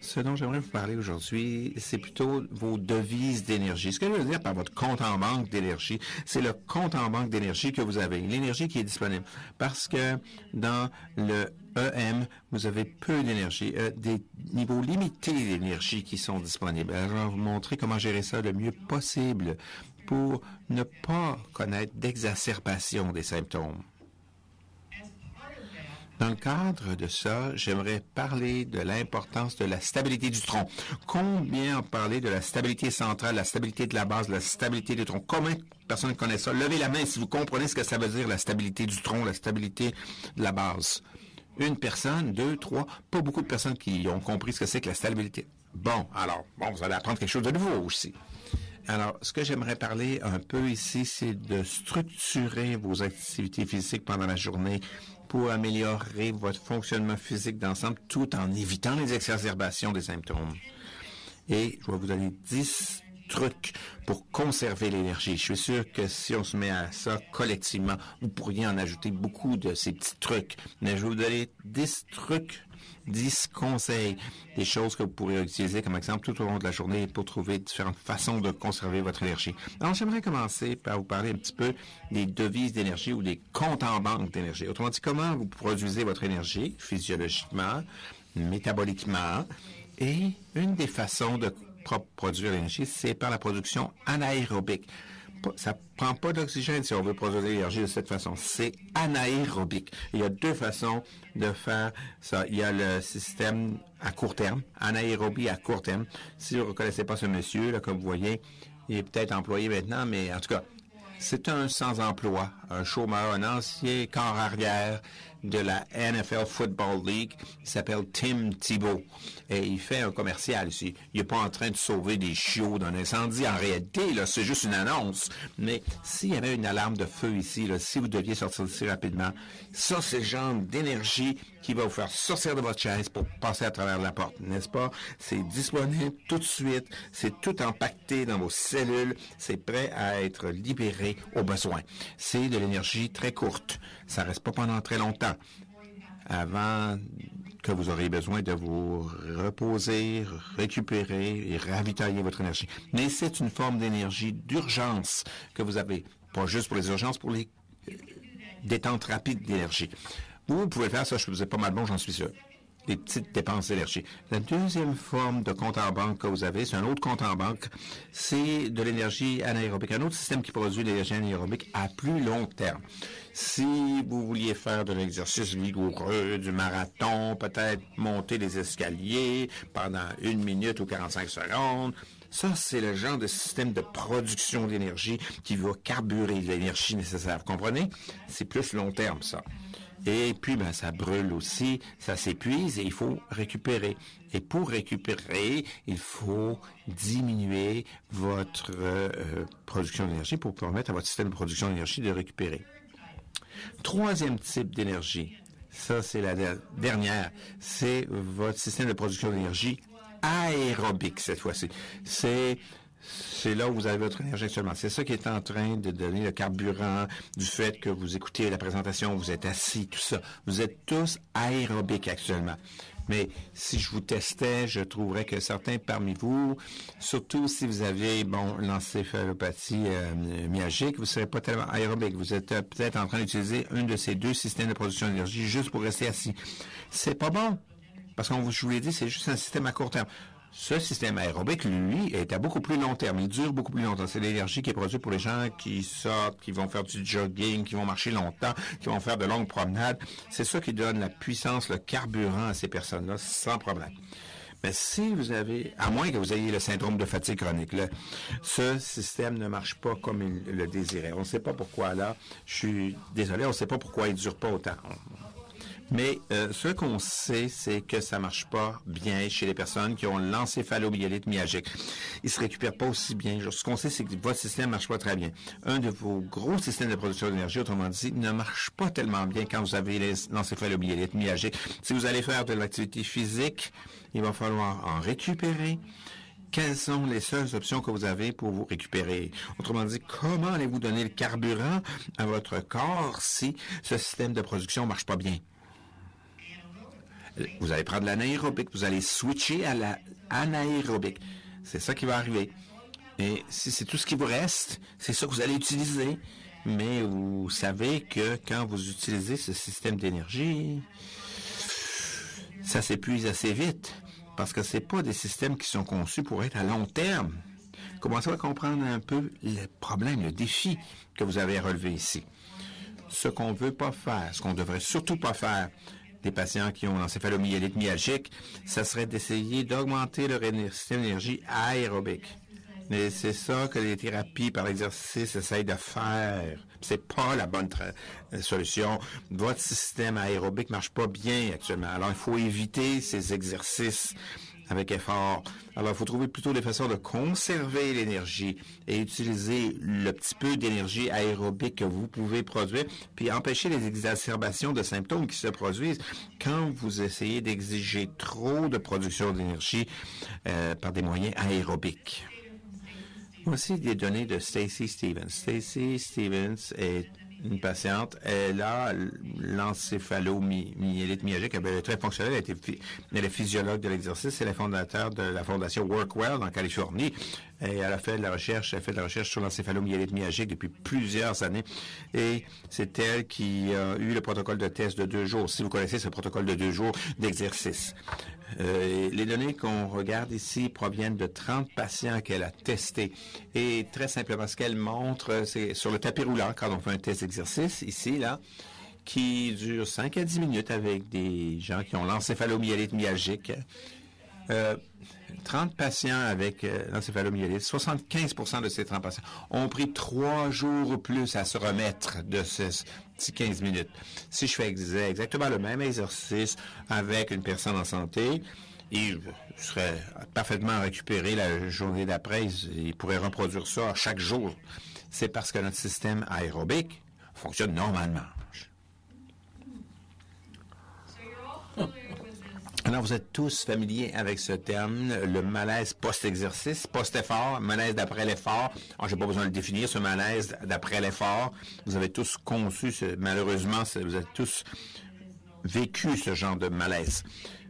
Ce dont j'aimerais vous parler aujourd'hui, c'est plutôt vos devises d'énergie. Ce que je veux dire par votre compte en banque d'énergie, c'est le compte en banque d'énergie que vous avez, l'énergie qui est disponible. Parce que dans le EM, vous avez peu d'énergie, des niveaux limités d'énergie qui sont disponibles. Alors, je vais vous montrer comment gérer ça le mieux possible pour ne pas connaître d'exacerbation des symptômes. Dans le cadre de ça, j'aimerais parler de l'importance de la stabilité du tronc. Combien ont parlé de la stabilité centrale, la stabilité de la base, la stabilité du tronc? Combien de personnes connaissent ça? Levez la main si vous comprenez ce que ça veut dire, la stabilité du tronc, la stabilité de la base. Une personne, deux, trois, pas beaucoup de personnes qui ont compris ce que c'est que la stabilité. Bon, vous allez apprendre quelque chose de nouveau aussi. Alors, ce que j'aimerais parler un peu ici, c'est de structurer vos activités physiques pendant la journée pour améliorer votre fonctionnement physique d'ensemble tout en évitant les exacerbations des symptômes. Et je vais vous donner 10 trucs pour conserver l'énergie. Je suis sûr que si on se met à ça collectivement, vous pourriez en ajouter beaucoup de ces petits trucs. Mais je vais vous donner 10 trucs, 10 conseils, des choses que vous pourrez utiliser comme exemple tout au long de la journée pour trouver différentes façons de conserver votre énergie. Alors, j'aimerais commencer par vous parler un petit peu des devises d'énergie ou des comptes en banque d'énergie. Autrement dit, comment vous produisez votre énergie physiologiquement, métaboliquement, et une des façons de produire l'énergie, c'est par la production anaérobique. Ça prend pas d'oxygène si on veut produire de l'énergie de cette façon. C'est anaérobique. Il y a deux façons de faire ça. Il y a le système à court terme, anaérobie à court terme. Si vous ne reconnaissez pas ce monsieur, là, comme vous voyez, il est peut-être employé maintenant, mais en tout cas, c'est un sans-emploi, un chômeur, un ancien corps arrière de la NFL Football League. Il s'appelle Tim Tebow. Et il fait un commercial ici. Il n'est pas en train de sauver des chiots d'un incendie. En réalité, là, c'est juste une annonce. Mais s'il y avait une alarme de feu ici, là, si vous deviez sortir d'ici rapidement, ça, c'est le genre d'énergie qui va vous faire sortir de votre chaise pour passer à travers la porte, n'est-ce pas? C'est disponible tout de suite. C'est tout empaqueté dans vos cellules. C'est prêt à être libéré au besoin. C'est de l'énergie très courte. Ça reste pas pendant très longtemps. Avant que vous aurez besoin de vous reposer, récupérer et ravitailler votre énergie. Mais c'est une forme d'énergie d'urgence que vous avez. Pas juste pour les urgences, pour les détentes rapides d'énergie. Vous pouvez faire ça, je vous ai pas mal bon, j'en suis sûr. Des petites dépenses d'énergie. La deuxième forme de compte en banque que vous avez, c'est un autre compte en banque, c'est de l'énergie anaérobique, un autre système qui produit de l'énergie anaérobique à plus long terme. Si vous vouliez faire de l'exercice vigoureux, du marathon, peut-être monter les escaliers pendant 1 minute ou 45 secondes, ça, c'est le genre de système de production d'énergie qui va carburer l'énergie nécessaire. Vous comprenez? C'est plus long terme, ça. Et puis, ça brûle aussi, ça s'épuise et il faut récupérer. Et pour récupérer, il faut diminuer votre production d'énergie pour permettre à votre système de production d'énergie de récupérer. Troisième type d'énergie, ça c'est la dernière, c'est votre système de production d'énergie aérobique cette fois-ci. C'est là où vous avez votre énergie actuellement. C'est ça qui est en train de donner le carburant du fait que vous écoutez la présentation, vous êtes assis, tout ça. Vous êtes tous aérobiques actuellement. Mais si je vous testais, je trouverais que certains parmi vous, surtout si vous avez, l'encéphalopathie myalgique, vous ne serez pas tellement aérobique. Vous êtes peut-être en train d'utiliser un de ces deux systèmes de production d'énergie juste pour rester assis. C'est pas bon. Parce que je vous l'ai dit, c'est juste un système à court terme. Ce système aérobique, lui, est à beaucoup plus long terme. Il dure beaucoup plus longtemps. C'est l'énergie qui est produite pour les gens qui sortent, qui vont faire du jogging, qui vont marcher longtemps, qui vont faire de longues promenades. C'est ça qui donne la puissance, le carburant à ces personnes-là, sans problème. Mais si vous avez, à moins que vous ayez le syndrome de fatigue chronique, là, ce système ne marche pas comme il le désirait. On ne sait pas pourquoi là. Je suis désolé, on ne sait pas pourquoi il ne dure pas autant. Mais ce qu'on sait, c'est que ça marche pas bien chez les personnes qui ont l'encéphalomyélite myalgique. Ils se récupèrent pas aussi bien. Ce qu'on sait, c'est que votre système marche pas très bien. Un de vos gros systèmes de production d'énergie, autrement dit, ne marche pas tellement bien quand vous avez l'encéphalomyélite myalgique. Si vous allez faire de l'activité physique, il va falloir en récupérer. Quelles sont les seules options que vous avez pour vous récupérer? Autrement dit, comment allez-vous donner le carburant à votre corps si ce système de production marche pas bien? Vous allez prendre l'anaérobique, vous allez switcher à l'anaérobique. C'est ça qui va arriver. Et si c'est tout ce qui vous reste, c'est ça que vous allez utiliser. Mais vous savez que quand vous utilisez ce système d'énergie, ça s'épuise assez vite parce que c'est pas des systèmes qui sont conçus pour être à long terme. Commencez à comprendre un peu le problème, le défi que vous avez à relever ici. Ce qu'on ne veut pas faire, ce qu'on ne devrait surtout pas faire des patients qui ont l'encéphalomyélite myalgique, ça serait d'essayer d'augmenter leur système d'énergie aérobique. Mais c'est ça que les thérapies par l'exercice essayent de faire. C'est pas la bonne solution. Votre système aérobique marche pas bien actuellement. Alors, il faut éviter ces exercices avec effort. Alors, il faut trouver plutôt des façons de conserver l'énergie et utiliser le petit peu d'énergie aérobique que vous pouvez produire, puis empêcher les exacerbations de symptômes qui se produisent quand vous essayez d'exiger trop de production d'énergie par des moyens aérobiques. Voici des données de Stacy Stevens. Stacy Stevens est une patiente. Elle a l'encéphalomyélite myalgique. Elle est très fonctionnelle. Elle est physiologue de l'exercice. Elle est fondateur de la fondation WorkWell en Californie. Et elle a fait de la recherche. Elle fait de la recherche sur l'encéphalomyélite myalgique depuis plusieurs années. Et c'est elle qui a eu le protocole de test de 2 jours. Si vous connaissez ce protocole de 2 jours d'exercice. Les données qu'on regarde ici proviennent de 30 patients qu'elle a testés. Et très simplement, ce qu'elle montre, c'est sur le tapis roulant, quand on fait un test d'exercice, ici, là, qui dure 5 à 10 minutes avec des gens qui ont l'encéphalomyélite myalgique. 30 patients avec l'encéphalomyélite, 75% de ces 30 patients ont pris 3 jours ou plus à se remettre de ces 15 minutes. Si je fais exactement le même exercice avec une personne en santé, il serait parfaitement récupéré la journée d'après. Il pourrait reproduire ça chaque jour. C'est parce que notre système aérobique fonctionne normalement. Alors, vous êtes tous familiers avec ce terme, le malaise post-exercice, post-effort, malaise d'après l'effort. Je n'ai pas besoin de le définir, ce malaise d'après l'effort. Vous avez tous conçu, malheureusement, vous avez tous vécu ce genre de malaise.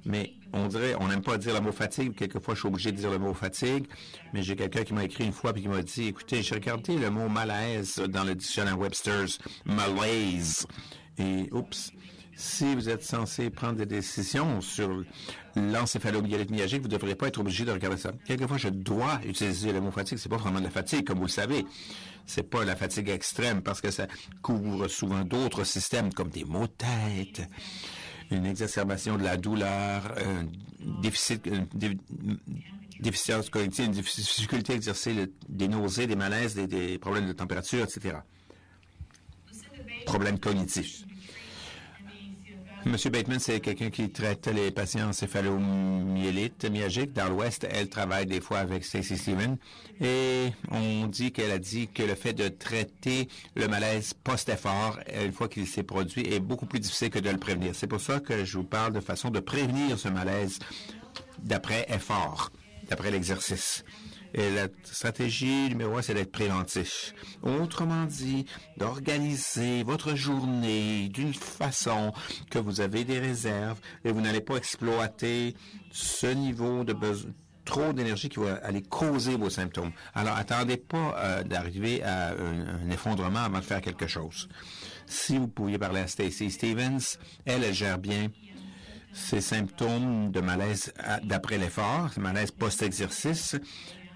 Mais on n'aime pas dire le mot fatigue. Quelquefois, je suis obligé de dire le mot fatigue. Mais j'ai quelqu'un qui m'a écrit une fois et qui m'a dit, écoutez, j'ai regardé le mot malaise dans le dictionnaire Webster's, malaise. Et, oups. Si vous êtes censé prendre des décisions sur l'encéphalomyélite myalgique, vous ne devrez pas être obligé de regarder ça. Quelquefois, je dois utiliser le mot fatigue. C'est pas vraiment de la fatigue, comme vous le savez. C'est pas la fatigue extrême, parce que ça couvre souvent d'autres systèmes, comme des maux de tête, une exacerbation de la douleur, déficience cognitive, une difficulté à exercer des nausées, des malaises, des problèmes de température, etc. Problèmes cognitifs. M. Bateman, c'est quelqu'un qui traite les patients encéphalomyélite myalgique. Dans l'Ouest, elle travaille des fois avec Stacy Stevens. Et on dit qu'elle a dit que le fait de traiter le malaise post-effort, une fois qu'il s'est produit, est beaucoup plus difficile que de le prévenir. C'est pour ça que je vous parle de façon de prévenir ce malaise d'après effort, d'après l'exercice. Et la stratégie numéro 1, c'est d'être préventif. Autrement dit, d'organiser votre journée d'une façon que vous avez des réserves et vous n'allez pas exploiter ce niveau de besoin, trop d'énergie qui va aller causer vos symptômes. Alors, attendez pas d'arriver à un effondrement avant de faire quelque chose. Si vous pouviez parler à Stacy Stevens, elle gère bien ces symptômes de malaise d'après l'effort, malaise post-exercice.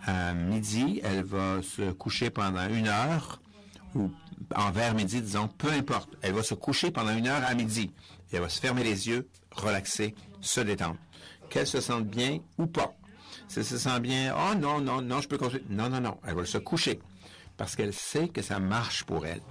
À midi, elle va se coucher pendant 1 heure, ou vers midi, disons, peu importe. Elle va se coucher pendant 1 heure à midi. Et elle va se fermer les yeux, relaxer, se détendre. Qu'elle se sente bien ou pas. Si elle se sent bien, oh non, je peux continuer. Non. Elle va se coucher. Parce qu'elle sait que ça marche pour elle.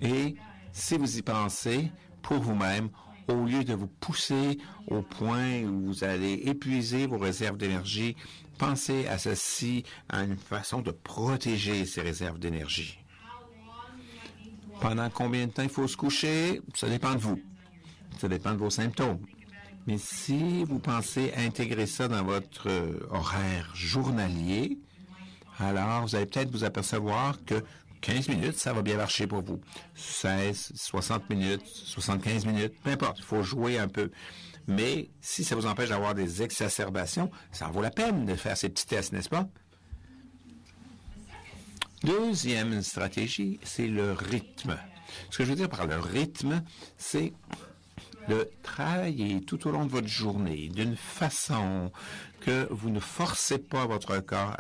Et si vous y pensez, pour vous-même, au lieu de vous pousser au point où vous allez épuiser vos réserves d'énergie, pensez à ceci, à une façon de protéger ces réserves d'énergie. Pendant combien de temps il faut se coucher? Ça dépend de vous. Ça dépend de vos symptômes. Mais si vous pensez intégrer ça dans votre horaire journalier, alors vous allez peut-être vous apercevoir que 15 minutes, ça va bien marcher pour vous. 16, 60 minutes, 75 minutes, peu importe, il faut jouer un peu. Mais si ça vous empêche d'avoir des exacerbations, ça en vaut la peine de faire ces petits tests, n'est-ce pas? Deuxième stratégie, c'est le rythme. Ce que je veux dire par le rythme, c'est de travailler tout au long de votre journée d'une façon que vous ne forcez pas votre corps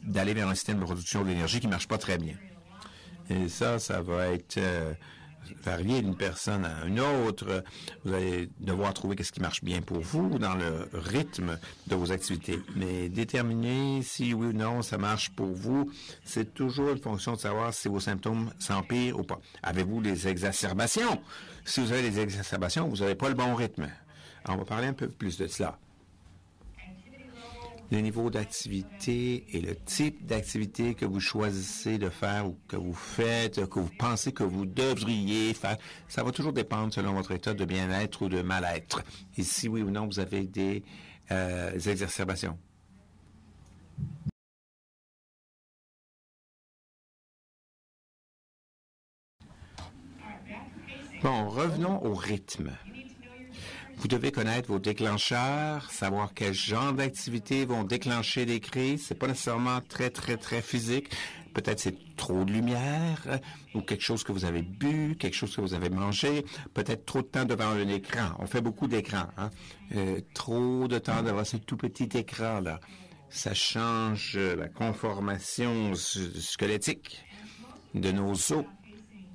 d'aller vers un système de production d'énergie qui ne marche pas très bien. Et ça va être varié d'une personne à une autre. Vous allez devoir trouver ce qui marche bien pour vous dans le rythme de vos activités. Mais déterminer si oui ou non ça marche pour vous, c'est toujours une fonction de savoir si vos symptômes s'empirent ou pas. Avez-vous des exacerbations? Si vous avez des exacerbations, vous n'avez pas le bon rythme. Alors, on va parler un peu plus de cela. Le niveau d'activité et le type d'activité que vous choisissez de faire ou que vous faites, que vous pensez que vous devriez faire, ça va toujours dépendre selon votre état de bien-être ou de mal-être. Et si oui ou non, vous avez des exacerbations. Bon, revenons au rythme. Vous devez connaître vos déclencheurs, savoir quel genre d'activités vont déclencher des crises. C'est pas nécessairement très physique. Peut-être c'est trop de lumière ou quelque chose que vous avez bu, quelque chose que vous avez mangé. Peut-être trop de temps devant un écran. On fait beaucoup d'écrans. Hein? Trop de temps devant ce tout petit écran-là. Ça change la conformation squelettique de nos os.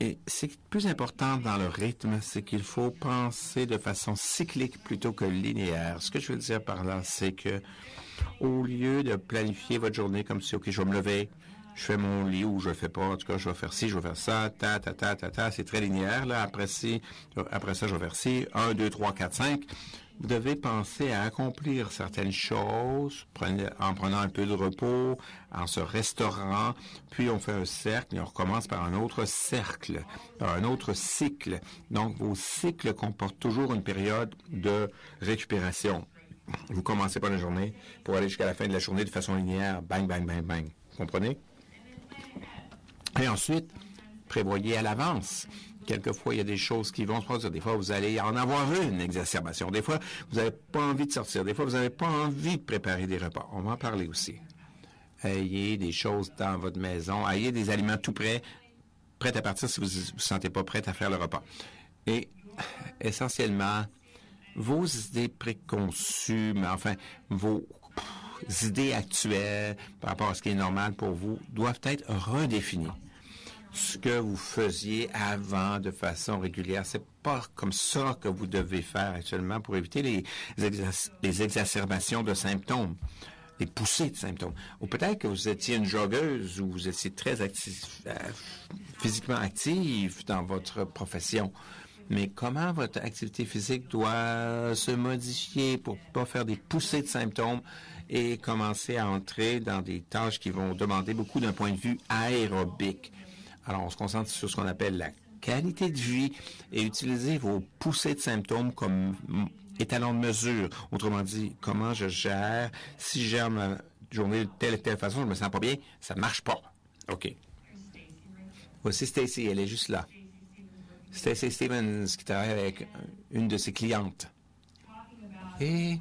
Et ce qui est plus important dans le rythme, c'est qu'il faut penser de façon cyclique plutôt que linéaire. Ce que je veux dire par là, c'est que au lieu de planifier votre journée comme si, OK, je vais me lever, je fais mon lit ou je le fais pas, en tout cas, je vais faire ci, je vais faire ça, c'est très linéaire, là. Après ça, je vais faire ci, 1, 2, 3, 4, 5. Vous devez penser à accomplir certaines choses en prenant un peu de repos, en se restaurant, puis on fait un cercle et on recommence par un autre cercle, par un autre cycle. Donc, vos cycles comportent toujours une période de récupération. Vous commencez pas la journée pour aller jusqu'à la fin de la journée de façon linéaire, bang, bang, bang, bang. Vous comprenez? Et ensuite, prévoyez à l'avance. Quelquefois, il y a des choses qui vont se produire. Des fois, vous allez en avoir une exacerbation. Des fois, vous n'avez pas envie de sortir. Des fois, vous n'avez pas envie de préparer des repas. On va en parler aussi. Ayez des choses dans votre maison. Ayez des aliments tout prêts à partir si vous ne vous sentez pas prêt à faire le repas. Et essentiellement, vos idées préconçues, mais enfin, vos idées actuelles par rapport à ce qui est normal pour vous doivent être redéfinies. Ce que vous faisiez avant de façon régulière, c'est pas comme ça que vous devez faire actuellement pour éviter les exacerbations de symptômes, les poussées de symptômes. Ou peut-être que vous étiez une joggeuse ou vous étiez très physiquement active dans votre profession. Mais comment votre activité physique doit se modifier pour ne pas faire des poussées de symptômes et commencer à entrer dans des tâches qui vont demander beaucoup d'un point de vue aérobique. Alors, on se concentre sur ce qu'on appelle la qualité de vie et utiliser vos poussées de symptômes comme étalon de mesure. Autrement dit, comment je gère, si je gère ma journée de telle et telle façon, je me sens pas bien, ça ne marche pas. OK. Voici Stacy, elle est juste là. Stacy Stevens qui travaille avec une de ses clientes. Et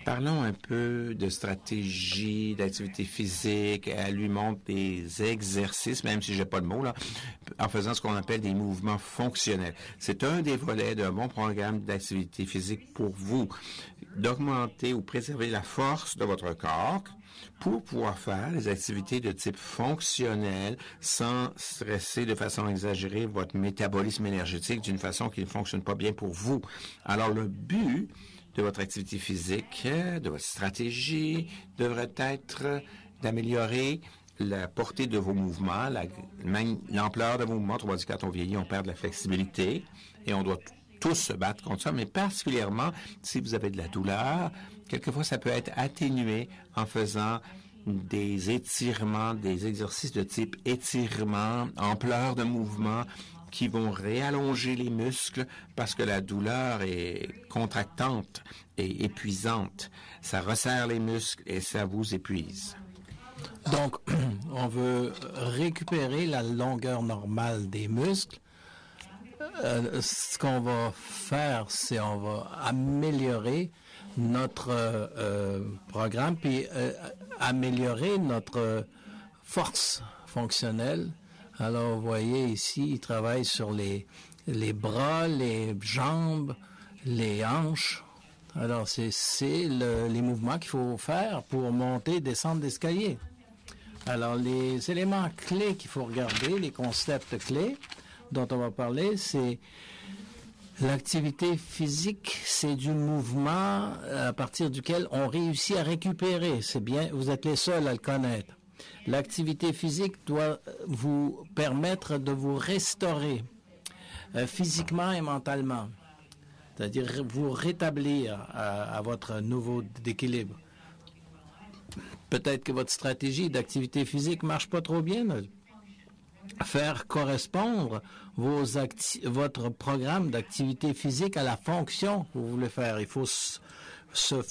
parlons un peu de stratégie, d'activité physique. Elle lui montre des exercices, même si je n'ai pas de mots, là, en faisant ce qu'on appelle des mouvements fonctionnels. C'est un des volets d'un bon programme d'activité physique pour vous, d'augmenter ou préserver la force de votre corps pour pouvoir faire les activités de type fonctionnel sans stresser de façon exagérée votre métabolisme énergétique d'une façon qui ne fonctionne pas bien pour vous. Alors, le but de votre activité physique, de votre stratégie, devrait être d'améliorer la portée de vos mouvements, l'ampleur de vos mouvements. Autrement dit, quand on vieillit, on perd de la flexibilité et on doit tous se battre contre ça, mais particulièrement si vous avez de la douleur, quelquefois ça peut être atténué en faisant des étirements, des exercices de type étirement, ampleur de mouvement, qui vont réallonger les muscles parce que la douleur est contractante et épuisante. Ça resserre les muscles et ça vous épuise. Donc, on veut récupérer la longueur normale des muscles. Ce qu'on va faire, c'est on va améliorer notre programme, puis améliorer notre force fonctionnelle. Alors, vous voyez ici, il travaille sur les bras, les jambes, les hanches. Alors, c'est les mouvements qu'il faut faire pour monter, descendre l'escalier. Alors, les éléments clés qu'il faut regarder, les concepts clés dont on va parler, c'est l'activité physique, c'est du mouvement à partir duquel on réussit à récupérer. C'est bien, vous êtes les seuls à le connaître. L'activité physique doit vous permettre de vous restaurer physiquement et mentalement, c'est-à-dire vous rétablir à votre niveau d'équilibre. Peut-être que votre stratégie d'activité physique marche pas trop bien. Faire correspondre votre programme d'activité physique à la fonction que vous voulez faire. Il faut se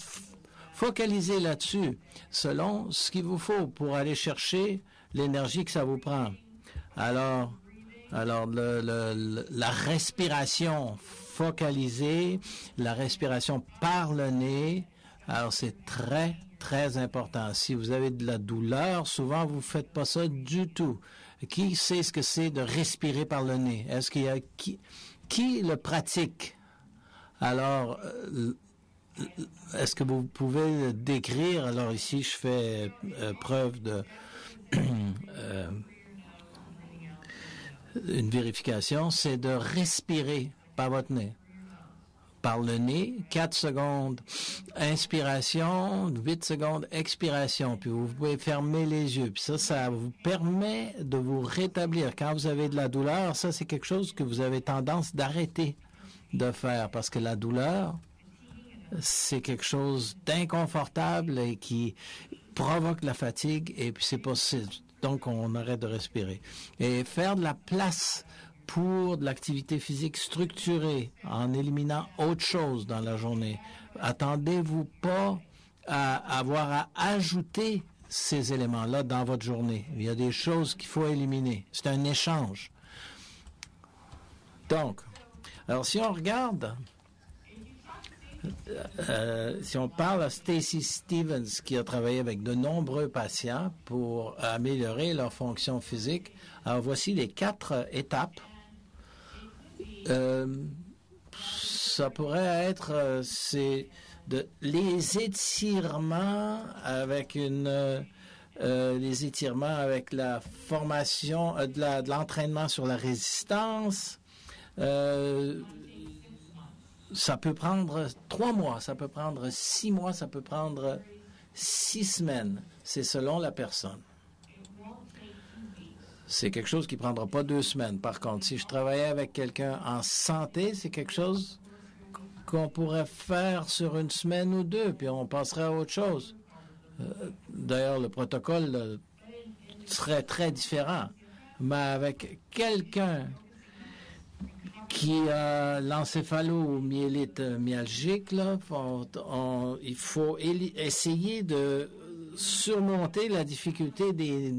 focaliser là-dessus, selon ce qu'il vous faut pour aller chercher l'énergie que ça vous prend. Alors la respiration focalisée, la respiration par le nez, alors c'est très, très important. Si vous avez de la douleur, souvent vous ne faites pas ça du tout. Qui sait ce que c'est de respirer par le nez? Est-ce qu'il y a qui le pratique? Alors, est-ce que vous pouvez le décrire? Alors ici, je fais preuve de une vérification, c'est de respirer par votre nez. Par le nez, 4 secondes inspiration, 8 secondes expiration, puis vous pouvez fermer les yeux. Puis ça vous permet de vous rétablir. Quand vous avez de la douleur, ça c'est quelque chose que vous avez tendance d'arrêter de faire, parce que la douleur, c'est quelque chose d'inconfortable et qui provoque la fatigue, et puis c'est possible. Donc on arrête de respirer. Et faire de la place pour de l'activité physique structurée en éliminant autre chose dans la journée. Attendez-vous pas à avoir à ajouter ces éléments-là dans votre journée. Il y a des choses qu'il faut éliminer. C'est un échange. Donc, alors si on regarde, si on parle à Stacy Stevens, qui a travaillé avec de nombreux patients pour améliorer leur fonction physique, alors voici les 4 étapes. Ça pourrait être les étirements avec les étirements avec la formation de l'entraînement sur la résistance. Ça peut prendre 3 mois, ça peut prendre 6 mois, ça peut prendre 6 semaines. C'est selon la personne. C'est quelque chose qui ne prendra pas 2 semaines. Par contre, si je travaillais avec quelqu'un en santé, c'est quelque chose qu'on pourrait faire sur 1 semaine ou 2, puis on passerait à autre chose. D'ailleurs, le protocole serait très différent. Mais avec quelqu'un qui a l'encéphalomyélite myalgique, là, il faut essayer de surmonter la difficulté des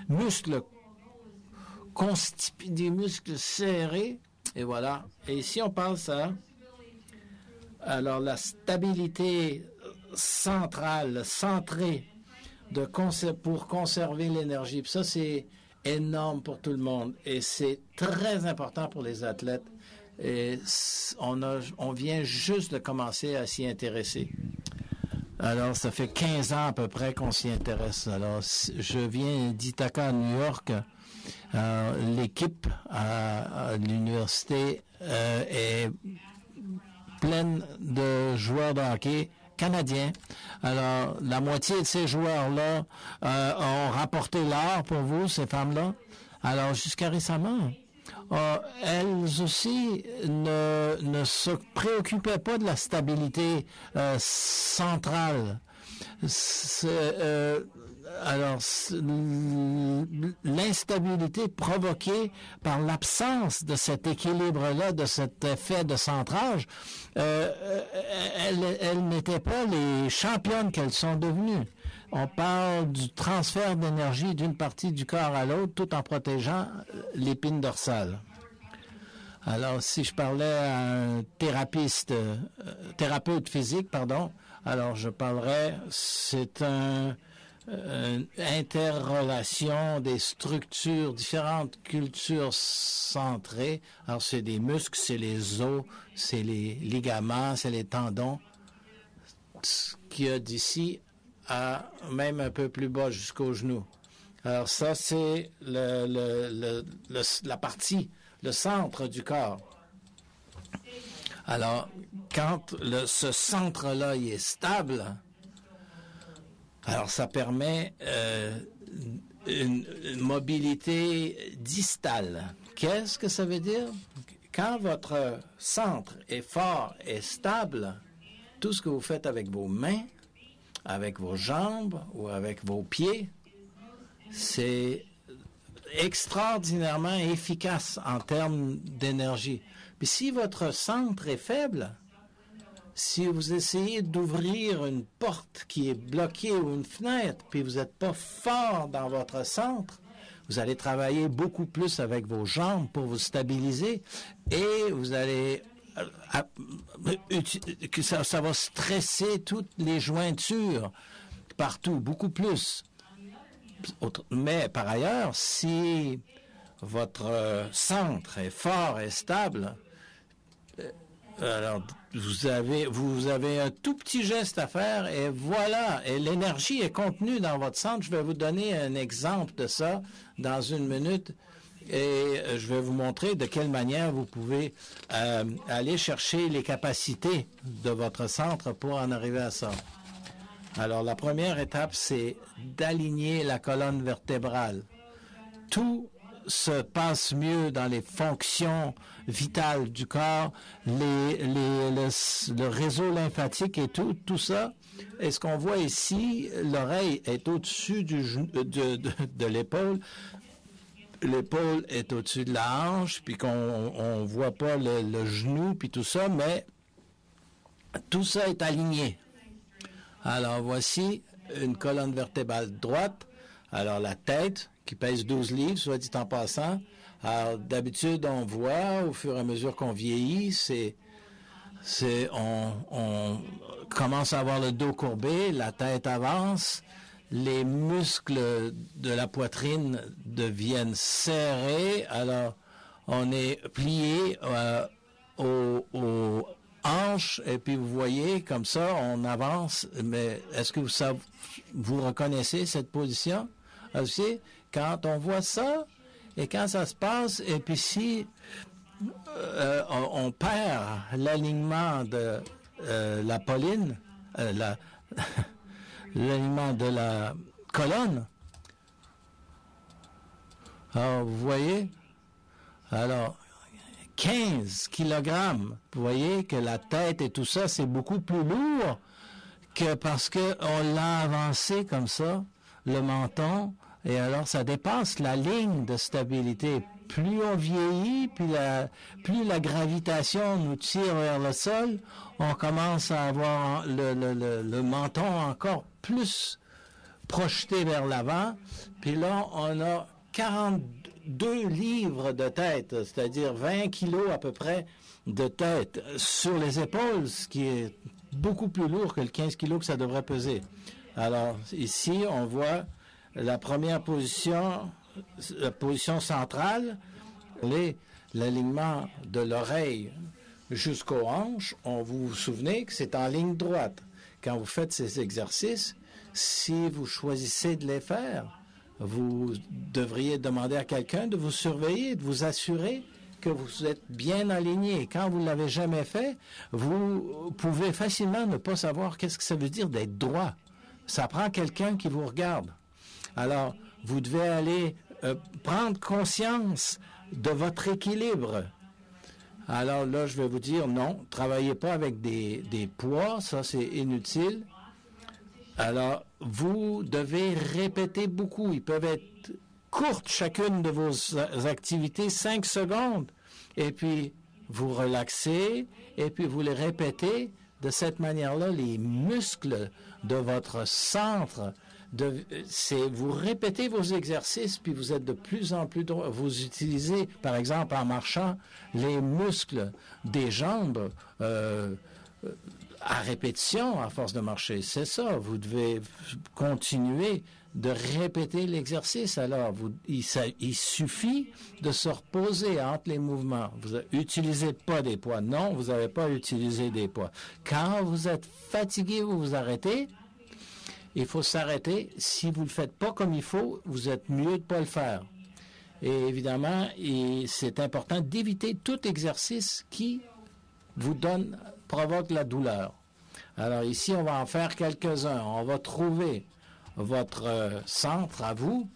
muscles constipés, des muscles serrés, et voilà. Et si on parle ça, alors la stabilité centrale, centrée, pour conserver l'énergie. Puis ça, c'est énorme pour tout le monde, et c'est très important pour les athlètes. Et on vient juste de commencer à s'y intéresser. Alors, ça fait 15 ans à peu près qu'on s'y intéresse. Alors, je viens d'Ithaca, New York. L'équipe à l'université est pleine de joueurs de hockey canadiens. Alors, la moitié de ces joueurs-là ont rapporté l'or pour vous, ces femmes-là. Alors, jusqu'à récemment, elles aussi ne se préoccupaient pas de la stabilité centrale. Alors, l'instabilité provoquée par l'absence de cet équilibre-là, de cet effet de centrage, elles n'étaient pas les championnes qu'elles sont devenues. on parle du transfert d'énergie d'une partie du corps à l'autre tout en protégeant l'épine dorsale. Alors, si je parlais à un thérapeute physique, alors je parlerais, c'est une interrelation des structures, différentes cultures centrées. Alors, c'est des muscles, c'est les os, c'est les ligaments, c'est les tendons, ce qu'il y a d'ici à même un peu plus bas jusqu'au genou. Alors, ça, c'est la partie, le centre du corps. Alors, quand ce centre-là il est stable, alors ça permet une mobilité distale. Qu'est-ce que ça veut dire? Quand votre centre est fort et stable, tout ce que vous faites avec vos mains, avec vos jambes ou avec vos pieds, c'est extraordinairement efficace en termes d'énergie. Puis si votre centre est faible, si vous essayez d'ouvrir une porte qui est bloquée ou une fenêtre, puis vous n'êtes pas fort dans votre centre, vous allez travailler beaucoup plus avec vos jambes pour vous stabiliser et vous allez ça va stresser toutes les jointures partout, beaucoup plus. Mais par ailleurs, si votre centre est fort et stable, alors vous avez un tout petit geste à faire et voilà, et l'énergie est contenue dans votre centre. Je vais vous donner un exemple de ça dans une minute et je vais vous montrer de quelle manière vous pouvez aller chercher les capacités de votre centre pour en arriver à ça. Alors, la première étape, c'est d'aligner la colonne vertébrale. Tout se passe mieux dans les fonctions vitales du corps, le réseau lymphatique et tout ça. Et ce qu'on voit ici, l'oreille est au-dessus de l'épaule. L'épaule est au-dessus de la hanche, puis qu'on voit pas le genou, puis tout ça, mais tout ça est aligné. Alors, voici une colonne vertébrale droite. Alors, la tête, qui pèse 12 livres, soit dit en passant. Alors, d'habitude, on voit, au fur et à mesure qu'on vieillit, on commence à avoir le dos courbé, la tête avance, les muscles de la poitrine deviennent serrés. Alors, on est plié aux hanches, et puis vous voyez, comme ça, on avance. Mais est-ce que vous reconnaissez cette position? Aussi, quand on voit ça, et quand ça se passe, et puis si on perd l'alignement de la pauline, l'alignement de la colonne, alors vous voyez, alors 15 kilogrammes. Vous voyez que la tête et tout ça, c'est beaucoup plus lourd que parce qu'on l'a avancé comme ça, le menton, et alors ça dépasse la ligne de stabilité. Plus on vieillit, plus la gravitation nous tire vers le sol, on commence à avoir le menton encore plus projeté vers l'avant, puis là, on a 42 livres de tête, c'est-à-dire 20 kilos à peu près de tête sur les épaules, ce qui est beaucoup plus lourd que le 15 kilos que ça devrait peser. Alors, ici, on voit la première position, la position centrale, l'alignement de l'oreille jusqu'aux hanches. Vous vous souvenez que c'est en ligne droite. Quand vous faites ces exercices, si vous choisissez de les faire, vous devriez demander à quelqu'un de vous surveiller, de vous assurer que vous êtes bien aligné. Quand vous ne l'avez jamais fait, vous pouvez facilement ne pas savoir qu'est-ce que ça veut dire d'être droit. Ça prend quelqu'un qui vous regarde. Alors, vous devez aller prendre conscience de votre équilibre. Alors là, je vais vous dire non, travaillez pas avec des poids, ça c'est inutile. Alors, vous devez répéter beaucoup. Ils peuvent être courtes, chacune de vos activités, 5 secondes. Et puis, vous relaxez, et puis vous les répétez. De cette manière-là, les muscles de votre centre vous répétez vos exercices, puis vous êtes de plus en plus droit. Vous utilisez, par exemple, en marchant, les muscles des jambes à répétition à force de marcher. C'est ça. Vous devez continuer de répéter l'exercice. Alors, il suffit de se reposer entre les mouvements. Vous n'utilisez pas des poids. Non, vous n'avez pas utilisé des poids. Quand vous êtes fatigué, vous vous arrêtez. Il faut s'arrêter. Si vous ne le faites pas comme il faut, vous êtes mieux de ne pas le faire. Et évidemment, c'est important d'éviter tout exercice qui vous provoque la douleur. Alors ici, on va en faire quelques-uns. On va trouver votre centre à vous.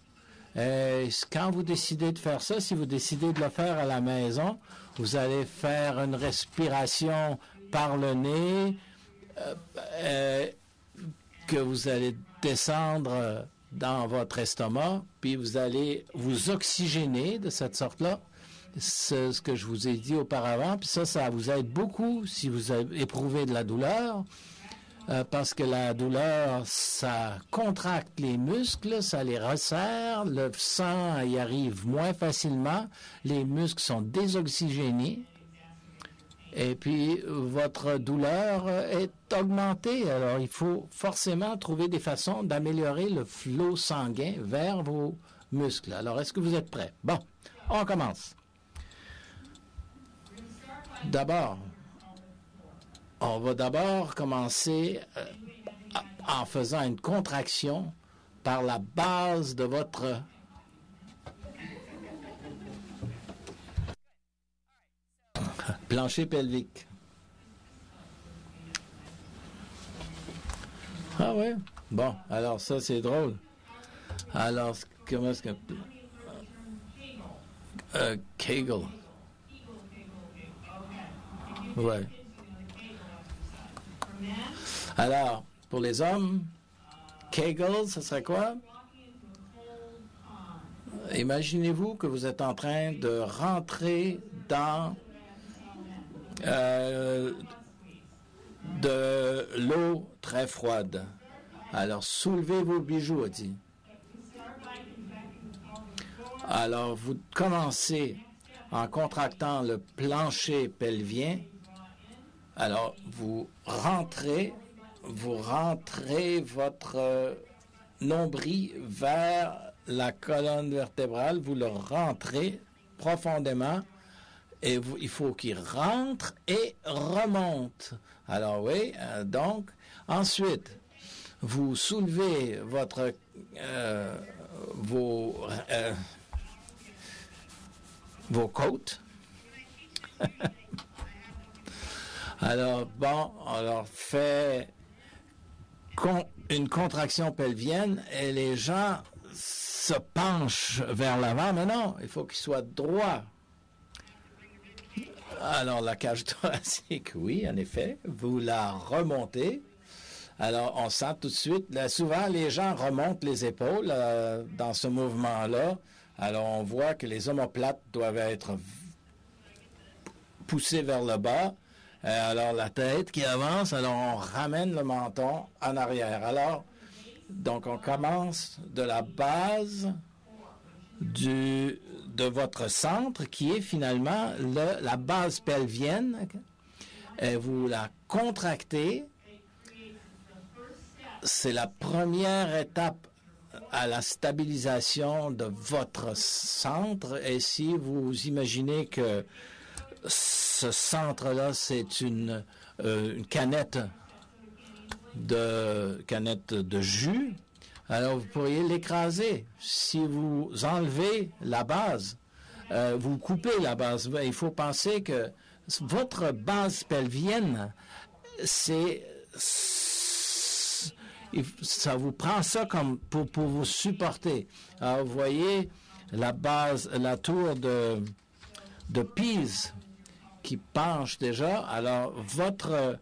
Et quand vous décidez de faire ça, si vous décidez de le faire à la maison, vous allez faire une respiration par le nez, que vous allez descendre dans votre estomac, puis vous allez vous oxygéner de cette sorte-là. C'est ce que je vous ai dit auparavant, puis ça vous aide beaucoup si vous éprouvez de la douleur, parce que la douleur, ça contracte les muscles, ça les resserre, le sang y arrive moins facilement, les muscles sont désoxygénés, et puis votre douleur est augmentée. Alors, il faut forcément trouver des façons d'améliorer le flot sanguin vers vos muscles. Alors, est-ce que vous êtes prêts? Bon, on commence. On va d'abord commencer en faisant une contraction par la base de votre plancher pelvique. Ah ouais? Bon, alors ça, c'est drôle. Alors, comment est-ce que... Kegel. Ouais. Alors, pour les hommes, Kegel, ce serait quoi? Imaginez-vous que vous êtes en train de rentrer dans de l'eau très froide. Alors, soulevez vos bijoux, dit. Alors, vous commencez en contractant le plancher pelvien. Alors, vous rentrez votre nombril vers la colonne vertébrale, vous le rentrez profondément et il faut qu'il rentre et remonte. Alors oui, donc, ensuite, vous soulevez vos côtes. Alors, bon, alors fait une contraction pelvienne et les gens se penchent vers l'avant, mais non, il faut qu'ils soient droits. Alors, la cage thoracique, oui, en effet, vous la remontez. Alors, on sent tout de suite, là, souvent, les gens remontent les épaules dans ce mouvement-là. Alors, on voit que les omoplates doivent être poussées vers le bas. Alors, la tête qui avance, alors on ramène le menton en arrière. Alors, donc, on commence de la base de votre centre, qui est finalement la base pelvienne. Et vous la contractez. C'est la première étape à la stabilisation de votre centre. Et si vous imaginez que ce centre-là, c'est une canette de jus, alors vous pourriez l'écraser. Si vous enlevez la base, vous coupez la base. Il faut penser que votre base pelvienne, ça vous prend ça comme pour vous supporter. Alors, vous voyez la base, la tour de Pise qui penche déjà. Alors, votre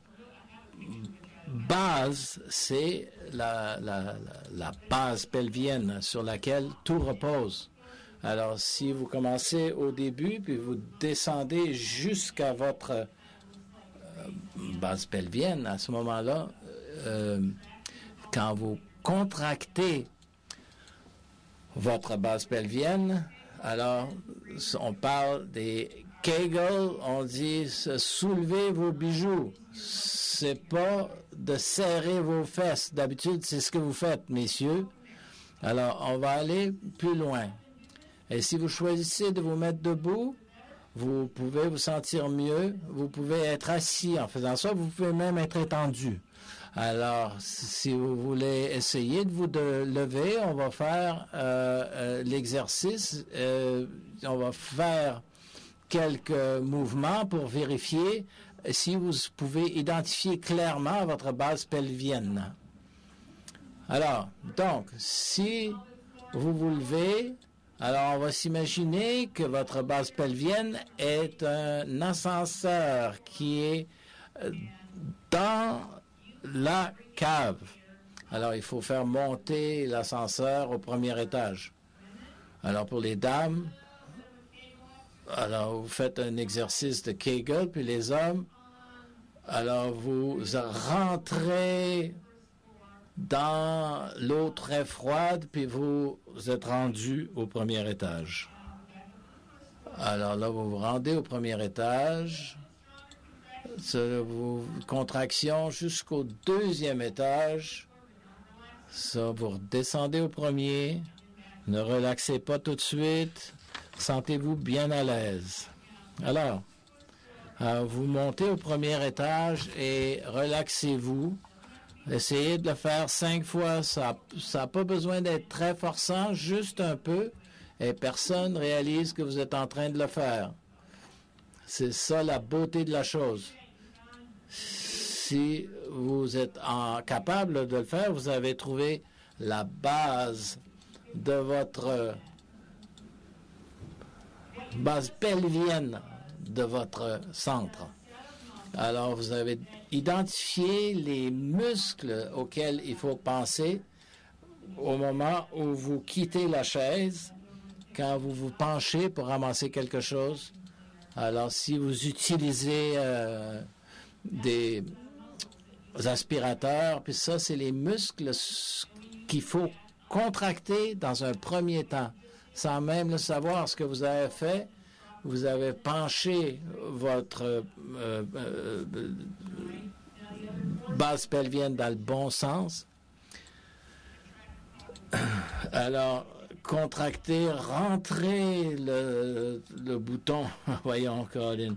base, c'est la base pelvienne sur laquelle tout repose. Alors, si vous commencez au début, puis vous descendez jusqu'à votre base pelvienne, à ce moment-là, quand vous contracter votre base pelvienne. Alors, on parle des Kegel, on dit soulevez vos bijoux. C'est pas de serrer vos fesses. D'habitude, c'est ce que vous faites, messieurs. Alors, on va aller plus loin. Et si vous choisissez de vous mettre debout, vous pouvez vous sentir mieux. Vous pouvez être assis en faisant ça. Vous pouvez même être étendu. Alors, si vous voulez essayer de vous lever, on va faire l'exercice. On va faire quelques mouvements pour vérifier si vous pouvez identifier clairement votre base pelvienne. Alors, donc, si vous vous levez, alors on va s'imaginer que votre base pelvienne est un ascenseur qui est dans la cave. Alors, il faut faire monter l'ascenseur au premier étage. Alors, pour les dames, alors vous faites un exercice de Kegel, puis les hommes, alors vous rentrez dans l'eau très froide, puis vous êtes rendu au premier étage. Alors là, vous vous rendez au premier étage. Vos contractions jusqu'au deuxième étage. Ça, vous redescendez au premier. Ne relaxez pas tout de suite. Sentez-vous bien à l'aise. Alors, vous montez au premier étage et relaxez-vous. Essayez de le faire 5 fois. Ça n'a pas besoin d'être très forçant, juste un peu. Et personne ne réalise que vous êtes en train de le faire. C'est ça la beauté de la chose. Si vous êtes capable de le faire, vous avez trouvé la base de votre base pelvienne de votre centre. Alors, vous avez identifié les muscles auxquels il faut penser au moment où vous quittez la chaise, quand vous vous penchez pour ramasser quelque chose. Alors, si vous utilisez des aspirateurs, puis ça, c'est les muscles qu'il faut contracter dans un premier temps, sans même le savoir ce que vous avez fait. Vous avez penché votre base pelvienne dans le bon sens. Alors, contracter, rentrer le bouton, voyons, Colin,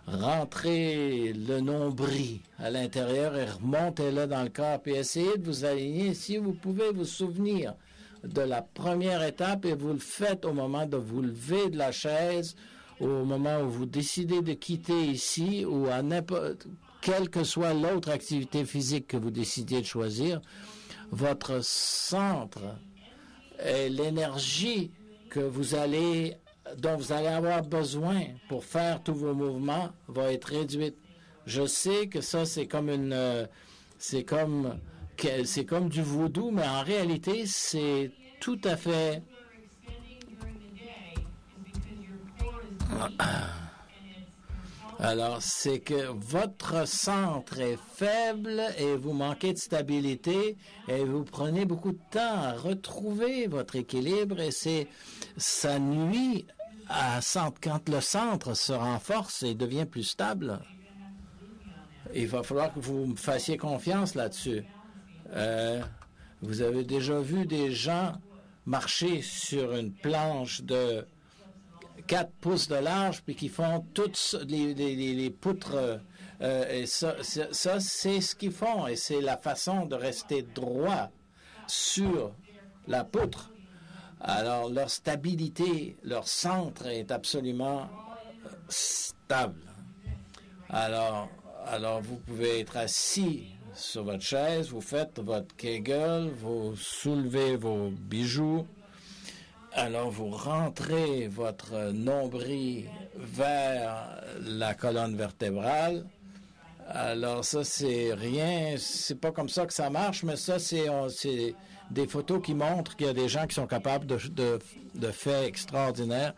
rentrez le nombril à l'intérieur et remontez-le dans le corps, puis essayez de vous aligner. Si vous pouvez vous souvenir de la première étape et vous le faites au moment de vous lever de la chaise, au moment où vous décidez de quitter ici ou à n'importe quelle que soit l'autre activité physique que vous décidez de choisir, votre centre et l'énergie dont vous allez avoir besoin pour faire tous vos mouvements va être réduite. Je sais que ça, c'est comme du vaudou, mais en réalité, c'est tout à fait... Alors, c'est que votre centre est faible et vous manquez de stabilité et vous prenez beaucoup de temps à retrouver votre équilibre et ça nuit quand le centre se renforce et devient plus stable. Il va falloir que vous me fassiez confiance là-dessus. Vous avez déjà vu des gens marcher sur une planche de 4 pouces de large, puis qui font toutes les poutres. Et ça c'est ce qu'ils font. Et c'est la façon de rester droit sur la poutre. Alors, leur stabilité, leur centre est absolument stable. Alors, vous pouvez être assis sur votre chaise, vous faites votre Kegel, vous soulevez vos bijoux. Alors, vous rentrez votre nombril vers la colonne vertébrale. Alors, ça, c'est rien, c'est pas comme ça que ça marche, mais ça, c'est des photos qui montrent qu'il y a des gens qui sont capables de faits extraordinaires.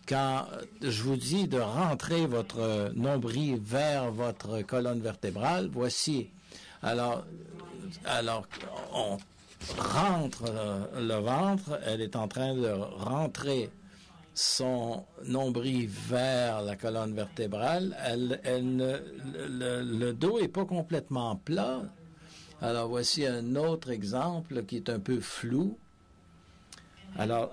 Quand je vous dis de rentrer votre nombril vers votre colonne vertébrale, voici. Alors, on rentre le ventre, elle est en train de rentrer son nombril vers la colonne vertébrale. Le dos n'est pas complètement plat. Alors, voici un autre exemple qui est un peu flou. Alors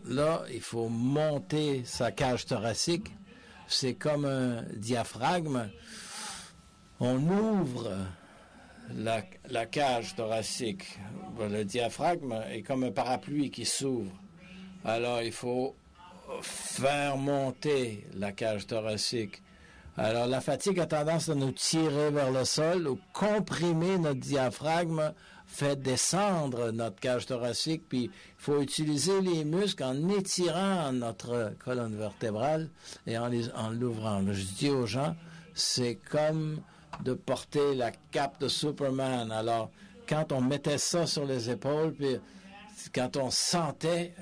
là, il faut monter sa cage thoracique. C'est comme un diaphragme. On ouvre la cage thoracique. Le diaphragme est comme un parapluie qui s'ouvre. Alors, il faut faire monter la cage thoracique. Alors, la fatigue a tendance à nous tirer vers le sol ou comprimer notre diaphragme, fait descendre notre cage thoracique, puis il faut utiliser les muscles en étirant notre colonne vertébrale et en l'ouvrant. Je dis aux gens, c'est comme de porter la cape de Superman. Alors, quand on mettait ça sur les épaules, puis quand on sentait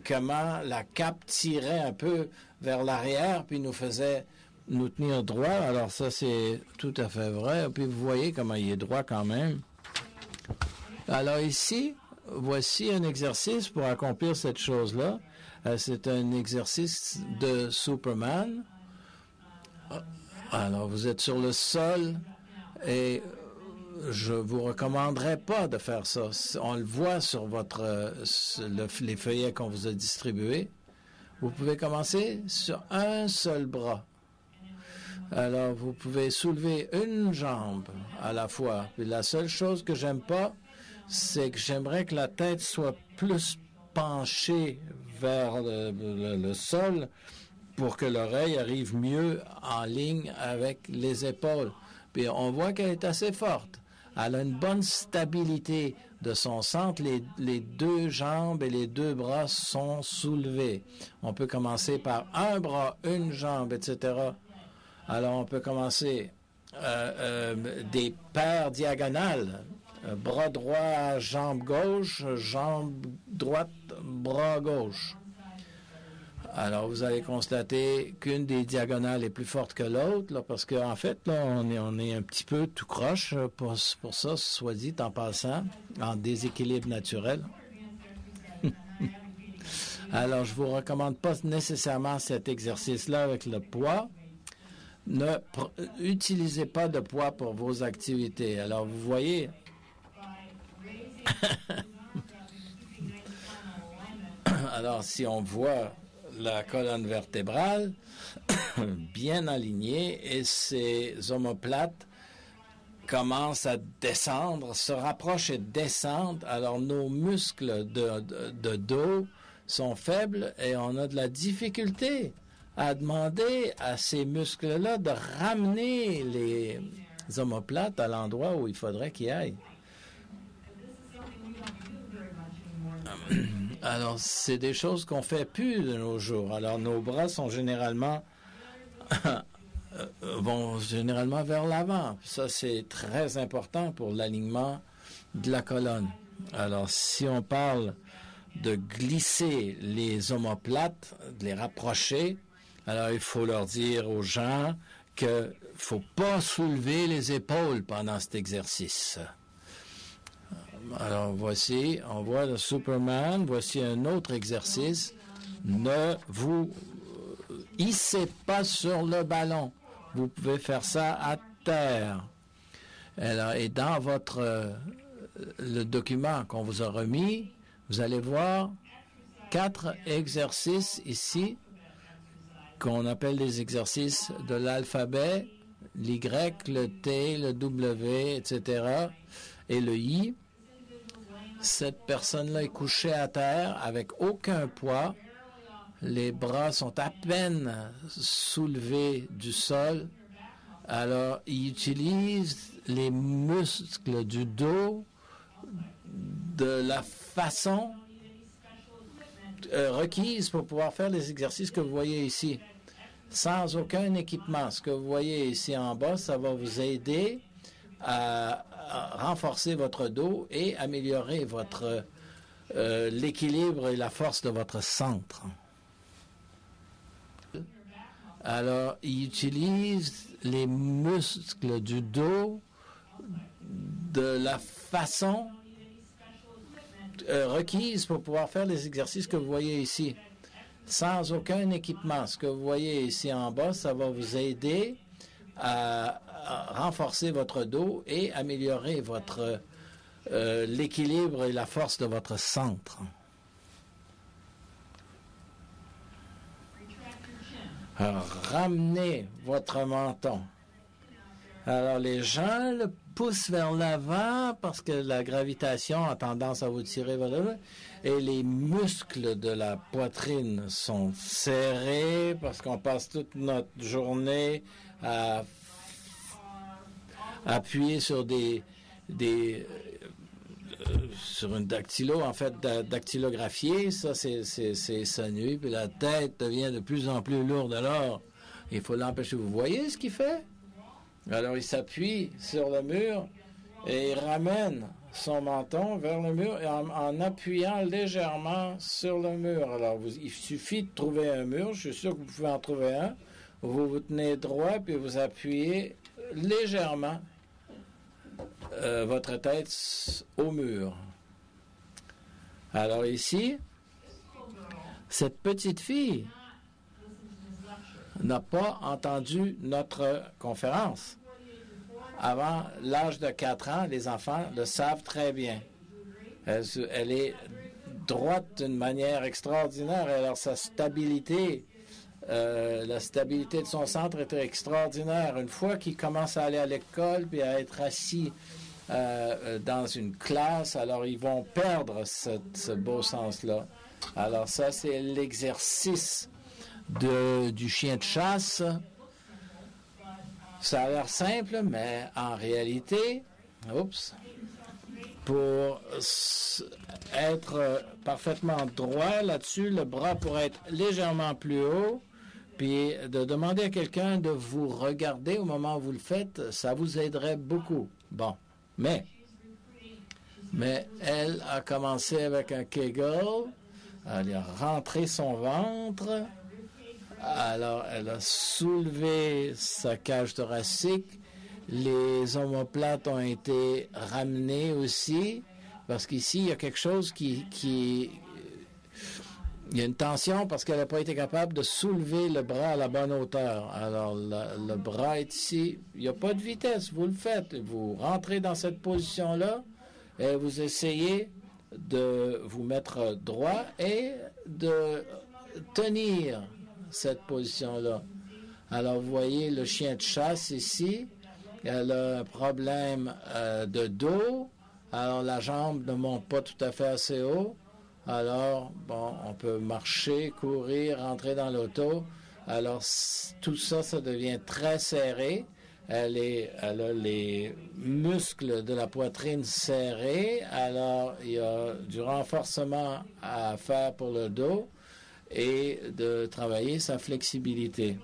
comment la cape tirait un peu vers l'arrière, puis nous faisait nous tenir droit. Alors ça, c'est tout à fait vrai. Puis vous voyez comment il est droit quand même. Alors ici, voici un exercice pour accomplir cette chose-là. C'est un exercice de Superman. Alors vous êtes sur le sol et je vous recommanderais pas de faire ça. On le voit sur les feuillets qu'on vous a distribués. Vous pouvez commencer sur un seul bras. Alors, vous pouvez soulever une jambe à la fois. Puis la seule chose que j'aime pas, c'est que j'aimerais que la tête soit plus penchée vers le sol pour que l'oreille arrive mieux en ligne avec les épaules. Puis on voit qu'elle est assez forte. Elle a une bonne stabilité de son centre. Les deux jambes et les deux bras sont soulevés. On peut commencer par un bras, une jambe, etc. Alors, on peut commencer des paires diagonales. Bras droit, jambe gauche, jambe droite, bras gauche. Alors, vous allez constater qu'une des diagonales est plus forte que l'autre, là, parce qu'en fait, là, on est un petit peu tout croche pour ça, soit dit en passant, en déséquilibre naturel. Alors, je vous recommande pas nécessairement cet exercice-là avec le poids. Ne utilisez pas de poids pour vos activités. Alors, vous voyez, alors si on voit la colonne vertébrale bien alignée et ces omoplates commencent à descendre, se rapprochent et descendent, alors nos muscles de dos sont faibles et on a de la difficulté à demander à ces muscles-là de ramener les omoplates à l'endroit où il faudrait qu'ils aillent. Alors, c'est des choses qu'on fait plus de nos jours. Alors, nos bras sont vont généralement vers l'avant. Ça, c'est très important pour l'alignement de la colonne. Alors, si on parle de glisser les omoplates, de les rapprocher, alors il faut leur dire aux gens qu'il ne faut pas soulever les épaules pendant cet exercice. Alors voici, on voit le Superman, voici un autre exercice. Ne vous hissez pas sur le ballon. Vous pouvez faire ça à terre. Alors, et dans le document qu'on vous a remis, vous allez voir 4 exercices ici qu'on appelle des exercices de l'alphabet, l'Y, le T, le W, etc., et le I. Cette personne-là est couchée à terre avec aucun poids. Les bras sont à peine soulevés du sol. Alors, il utilise les muscles du dos de la façon requise pour pouvoir faire les exercices que vous voyez ici. Sans aucun équipement. Ce que vous voyez ici en bas, ça va vous aider à renforcer votre dos et améliorer l'équilibre et la force de votre centre. Alors, il utilise les muscles du dos de la façon requises pour pouvoir faire les exercices que vous voyez ici. Sans aucun équipement. Ce que vous voyez ici en bas, ça va vous aider à renforcer votre dos et améliorer votre l'équilibre et la force de votre centre. Alors, ramenez votre menton. Alors, les gens le poussent vers l'avant parce que la gravitation a tendance à vous tirer vers l'avant. Et les muscles de la poitrine sont serrés parce qu'on passe toute notre journée à appuyer sur sur une dactylo, en fait, dactylographié, ça, c'est sa nuit, puis la tête devient de plus en plus lourde. Alors, il faut l'empêcher. Vous voyez ce qu'il fait? Alors, il s'appuie sur le mur et il ramène son menton vers le mur en appuyant légèrement sur le mur. Alors, il suffit de trouver un mur. Je suis sûr que vous pouvez en trouver un. Vous vous tenez droit, puis vous appuyez légèrement votre tête au mur. Alors ici, cette petite fille n'a pas entendu notre conférence. Avant l'âge de 4 ans, les enfants le savent très bien. Elle est droite d'une manière extraordinaire. Alors sa stabilité, la stabilité de son centre était extraordinaire. Une fois qu'il commence à aller à l'école puis à être assis dans une classe, alors ils vont perdre ce beau sens-là. Alors ça, c'est l'exercice du chien de chasse. Ça a l'air simple, mais en réalité, pour être parfaitement droit là-dessus, le bras pourrait être légèrement plus haut, puis de demander à quelqu'un de vous regarder au moment où vous le faites, ça vous aiderait beaucoup. Bon. Mais elle a commencé avec un Kegel, elle a rentré son ventre, alors elle a soulevé sa cage thoracique, les omoplates ont été ramenés aussi, parce qu'ici, il y a quelque chose il y a une tension parce qu'elle n'a pas été capable de soulever le bras à la bonne hauteur. Alors, le bras est ici. Il n'y a pas de vitesse. Vous le faites. Vous rentrez dans cette position-là et vous essayez de vous mettre droit et de tenir cette position-là. Alors, vous voyez le chien de chasse ici. Elle a un problème de dos. Alors, la jambe ne monte pas tout à fait assez haut. Alors, bon, on peut marcher, courir, rentrer dans l'auto. Alors, tout ça, ça devient très serré. Elle a les muscles de la poitrine serrés. Alors, il y a du renforcement à faire pour le dos et de travailler sa flexibilité.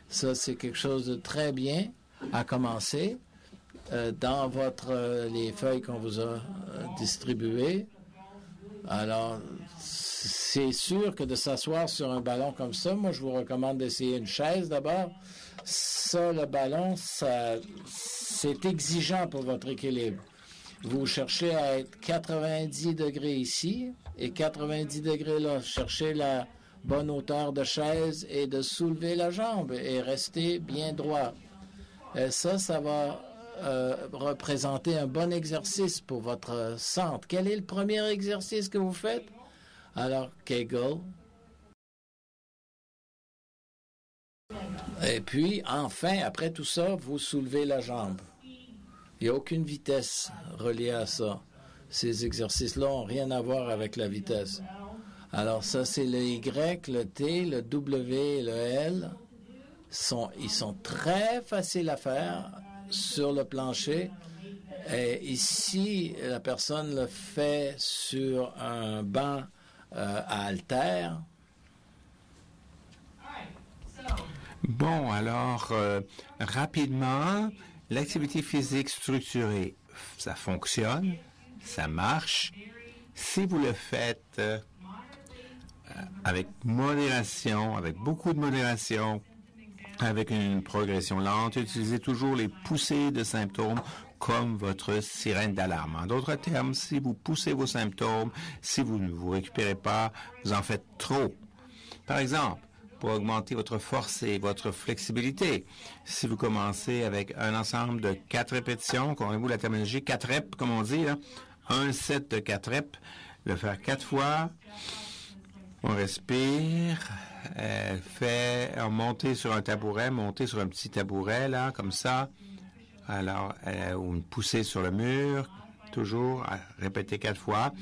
Ça, c'est quelque chose de très bien à commencer dans les feuilles qu'on vous a distribuées. Alors, c'est sûr que de s'asseoir sur un ballon comme ça, moi, je vous recommande d'essayer une chaise d'abord. Ça, le ballon, c'est exigeant pour votre équilibre. Vous cherchez à être 90 degrés ici et 90 degrés là. Cherchez la bonne hauteur de chaise et de soulever la jambe et rester bien droit. Et ça va représenter un bon exercice pour votre centre. Quel est le premier exercice que vous faites? Alors, Kegel. Et puis, enfin, après tout ça, vous soulevez la jambe. Il n'y a aucune vitesse reliée à ça. Ces exercices-là n'ont rien à voir avec la vitesse. Alors, ça, c'est le Y, le T, le W et le L. Ils sont très faciles à faire sur le plancher. Et ici, la personne le fait sur un banc à haltères. Bon, alors, rapidement, l'activité physique structurée, ça fonctionne, ça marche. Si vous le faites avec modération, avec beaucoup de modération, avec une progression lente, utilisez toujours les poussées de symptômes comme votre sirène d'alarme. En d'autres termes, si vous poussez vos symptômes, si vous ne vous récupérez pas, vous en faites trop. Par exemple, pour augmenter votre force et votre flexibilité, si vous commencez avec un ensemble de 4 répétitions, comprenez-vous la terminologie, 4 reps, comme on dit, là, un set de 4 reps, le faire 4 fois, on respire, monter sur un tabouret, monter sur un petit tabouret, là, comme ça, alors, ou une poussée sur le mur, toujours, répéter 4 fois,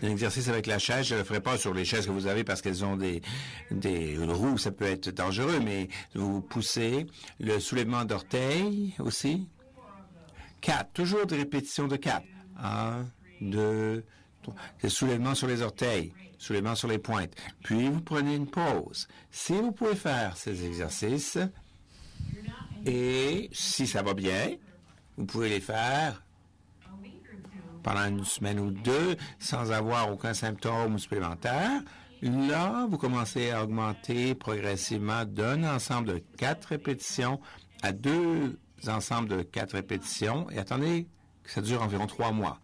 un exercice avec la chaise, je ne le ferai pas sur les chaises que vous avez parce qu'elles ont des roues, ça peut être dangereux, mais vous poussez. Le soulèvement d'orteils aussi. 4, toujours des répétitions de 4. 1, 2, 3. C'est soulèvement sur les orteils, soulèvement sur les pointes. Puis vous prenez une pause. Si vous pouvez faire ces exercices, et si ça va bien, vous pouvez les faire pendant une semaine ou 2, sans avoir aucun symptôme supplémentaire. Là, vous commencez à augmenter progressivement d'un ensemble de 4 répétitions à 2 ensembles de 4 répétitions. Et attendez que ça dure environ 3 mois.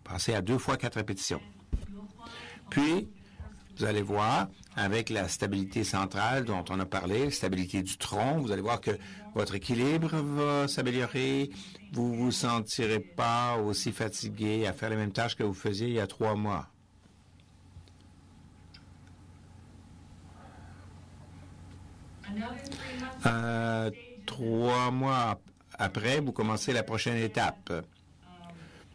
Passez à 2 fois 4 répétitions. Puis, vous allez voir, avec la stabilité centrale dont on a parlé, la stabilité du tronc, vous allez voir que votre équilibre va s'améliorer. Vous ne vous sentirez pas aussi fatigué à faire les mêmes tâches que vous faisiez il y a 3 mois. Trois mois après, vous commencez la prochaine étape.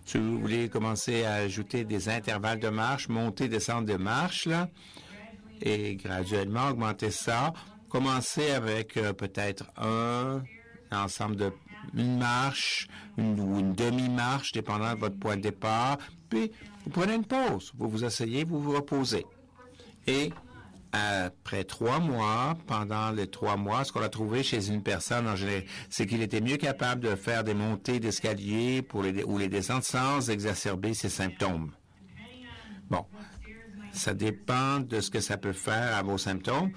Si vous voulez commencer à ajouter des intervalles de marche, monter, descendre de marche, là, et graduellement augmenter ça. Commencez avec peut-être un ensemble de une marche ou une demi-marche, dépendant de votre point de départ. Puis, vous prenez une pause. Vous vous asseyez, vous vous reposez. Et après 3 mois, pendant les 3 mois, ce qu'on a trouvé chez une personne en général, c'est qu'il était mieux capable de faire des montées d'escalier ou les descentes sans exacerber ses symptômes. Bon, ça dépend de ce que ça peut faire à vos symptômes.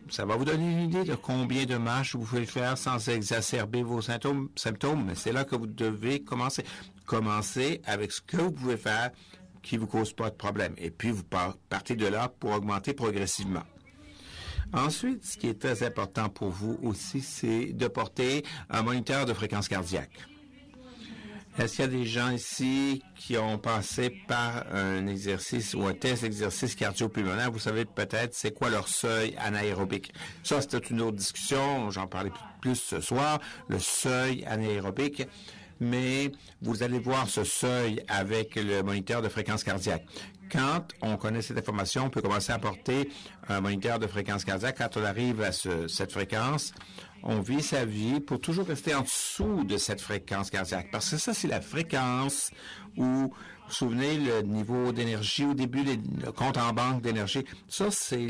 Ça va vous donner une idée de combien de marches vous pouvez faire sans exacerber vos symptômes. Mais c'est là que vous devez commencer. Commencez avec ce que vous pouvez faire qui ne vous cause pas de problème. Et puis, vous partez de là pour augmenter progressivement. Ensuite, ce qui est très important pour vous aussi, c'est de porter un moniteur de fréquence cardiaque. Est-ce qu'il y a des gens ici qui ont passé par un exercice ou un test d'exercice cardio-pulmonaire? Vous savez peut-être c'est quoi leur seuil anaérobique. Ça, c'était une autre discussion. J'en parlais plus ce soir. Le seuil anaérobique. Mais vous allez voir ce seuil avec le moniteur de fréquence cardiaque. Quand on connaît cette information, on peut commencer à porter un moniteur de fréquence cardiaque. Quand on arrive à cette fréquence, on vit sa vie pour toujours rester en dessous de cette fréquence cardiaque. Parce que ça, c'est la fréquence où, vous vous souvenez, le niveau d'énergie au début, le compte en banque d'énergie, ça, c'est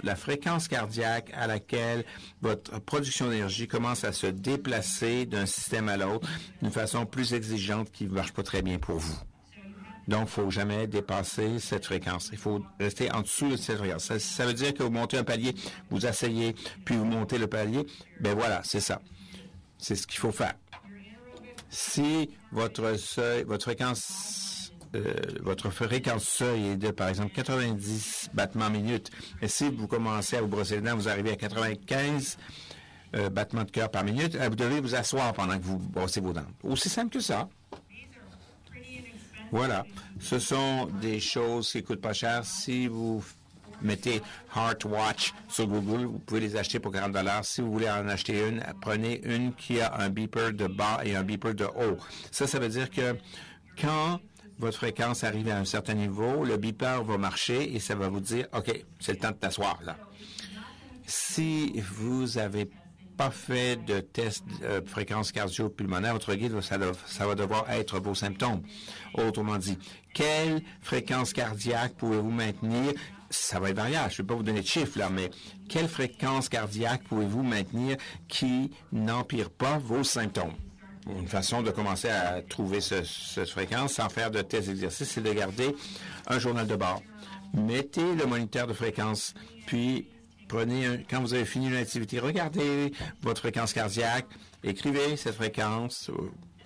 la fréquence cardiaque à laquelle votre production d'énergie commence à se déplacer d'un système à l'autre d'une façon plus exigeante qui ne marche pas très bien pour vous. Donc, il ne faut jamais dépasser cette fréquence. Il faut rester en dessous de cette fréquence. Ça veut dire que vous montez un palier, vous asseyez, puis vous montez le palier. Ben voilà, c'est ça. C'est ce qu'il faut faire. Si votre fréquence seuil est de, par exemple, 90 battements minute, et si vous commencez à vous brosser les dents, vous arrivez à 95 battements de cœur par minute, vous devez vous asseoir pendant que vous brossez vos dents. Aussi simple que ça. Voilà. Ce sont des choses qui ne coûtent pas cher. Si vous mettez Heart Watch sur Google, vous pouvez les acheter pour 40 $. Si vous voulez en acheter une, prenez une qui a un beeper de bas et un beeper de haut. Ça veut dire que quand votre fréquence arrive à un certain niveau, le beeper va marcher et ça va vous dire, OK, c'est le temps de t'asseoir, là. Si vous avez pas fait de test de fréquence cardio-pulmonaire, votre guide, ça va devoir être vos symptômes. Autrement dit, quelle fréquence cardiaque pouvez-vous maintenir? Ça va être variable, je ne vais pas vous donner de chiffres là, mais quelle fréquence cardiaque pouvez-vous maintenir qui n'empire pas vos symptômes? Une façon de commencer à trouver cette fréquence sans faire de test d'exercice, c'est de garder un journal de bord. Mettez le moniteur de fréquence, puis Quand vous avez fini une activité, regardez votre fréquence cardiaque, écrivez cette fréquence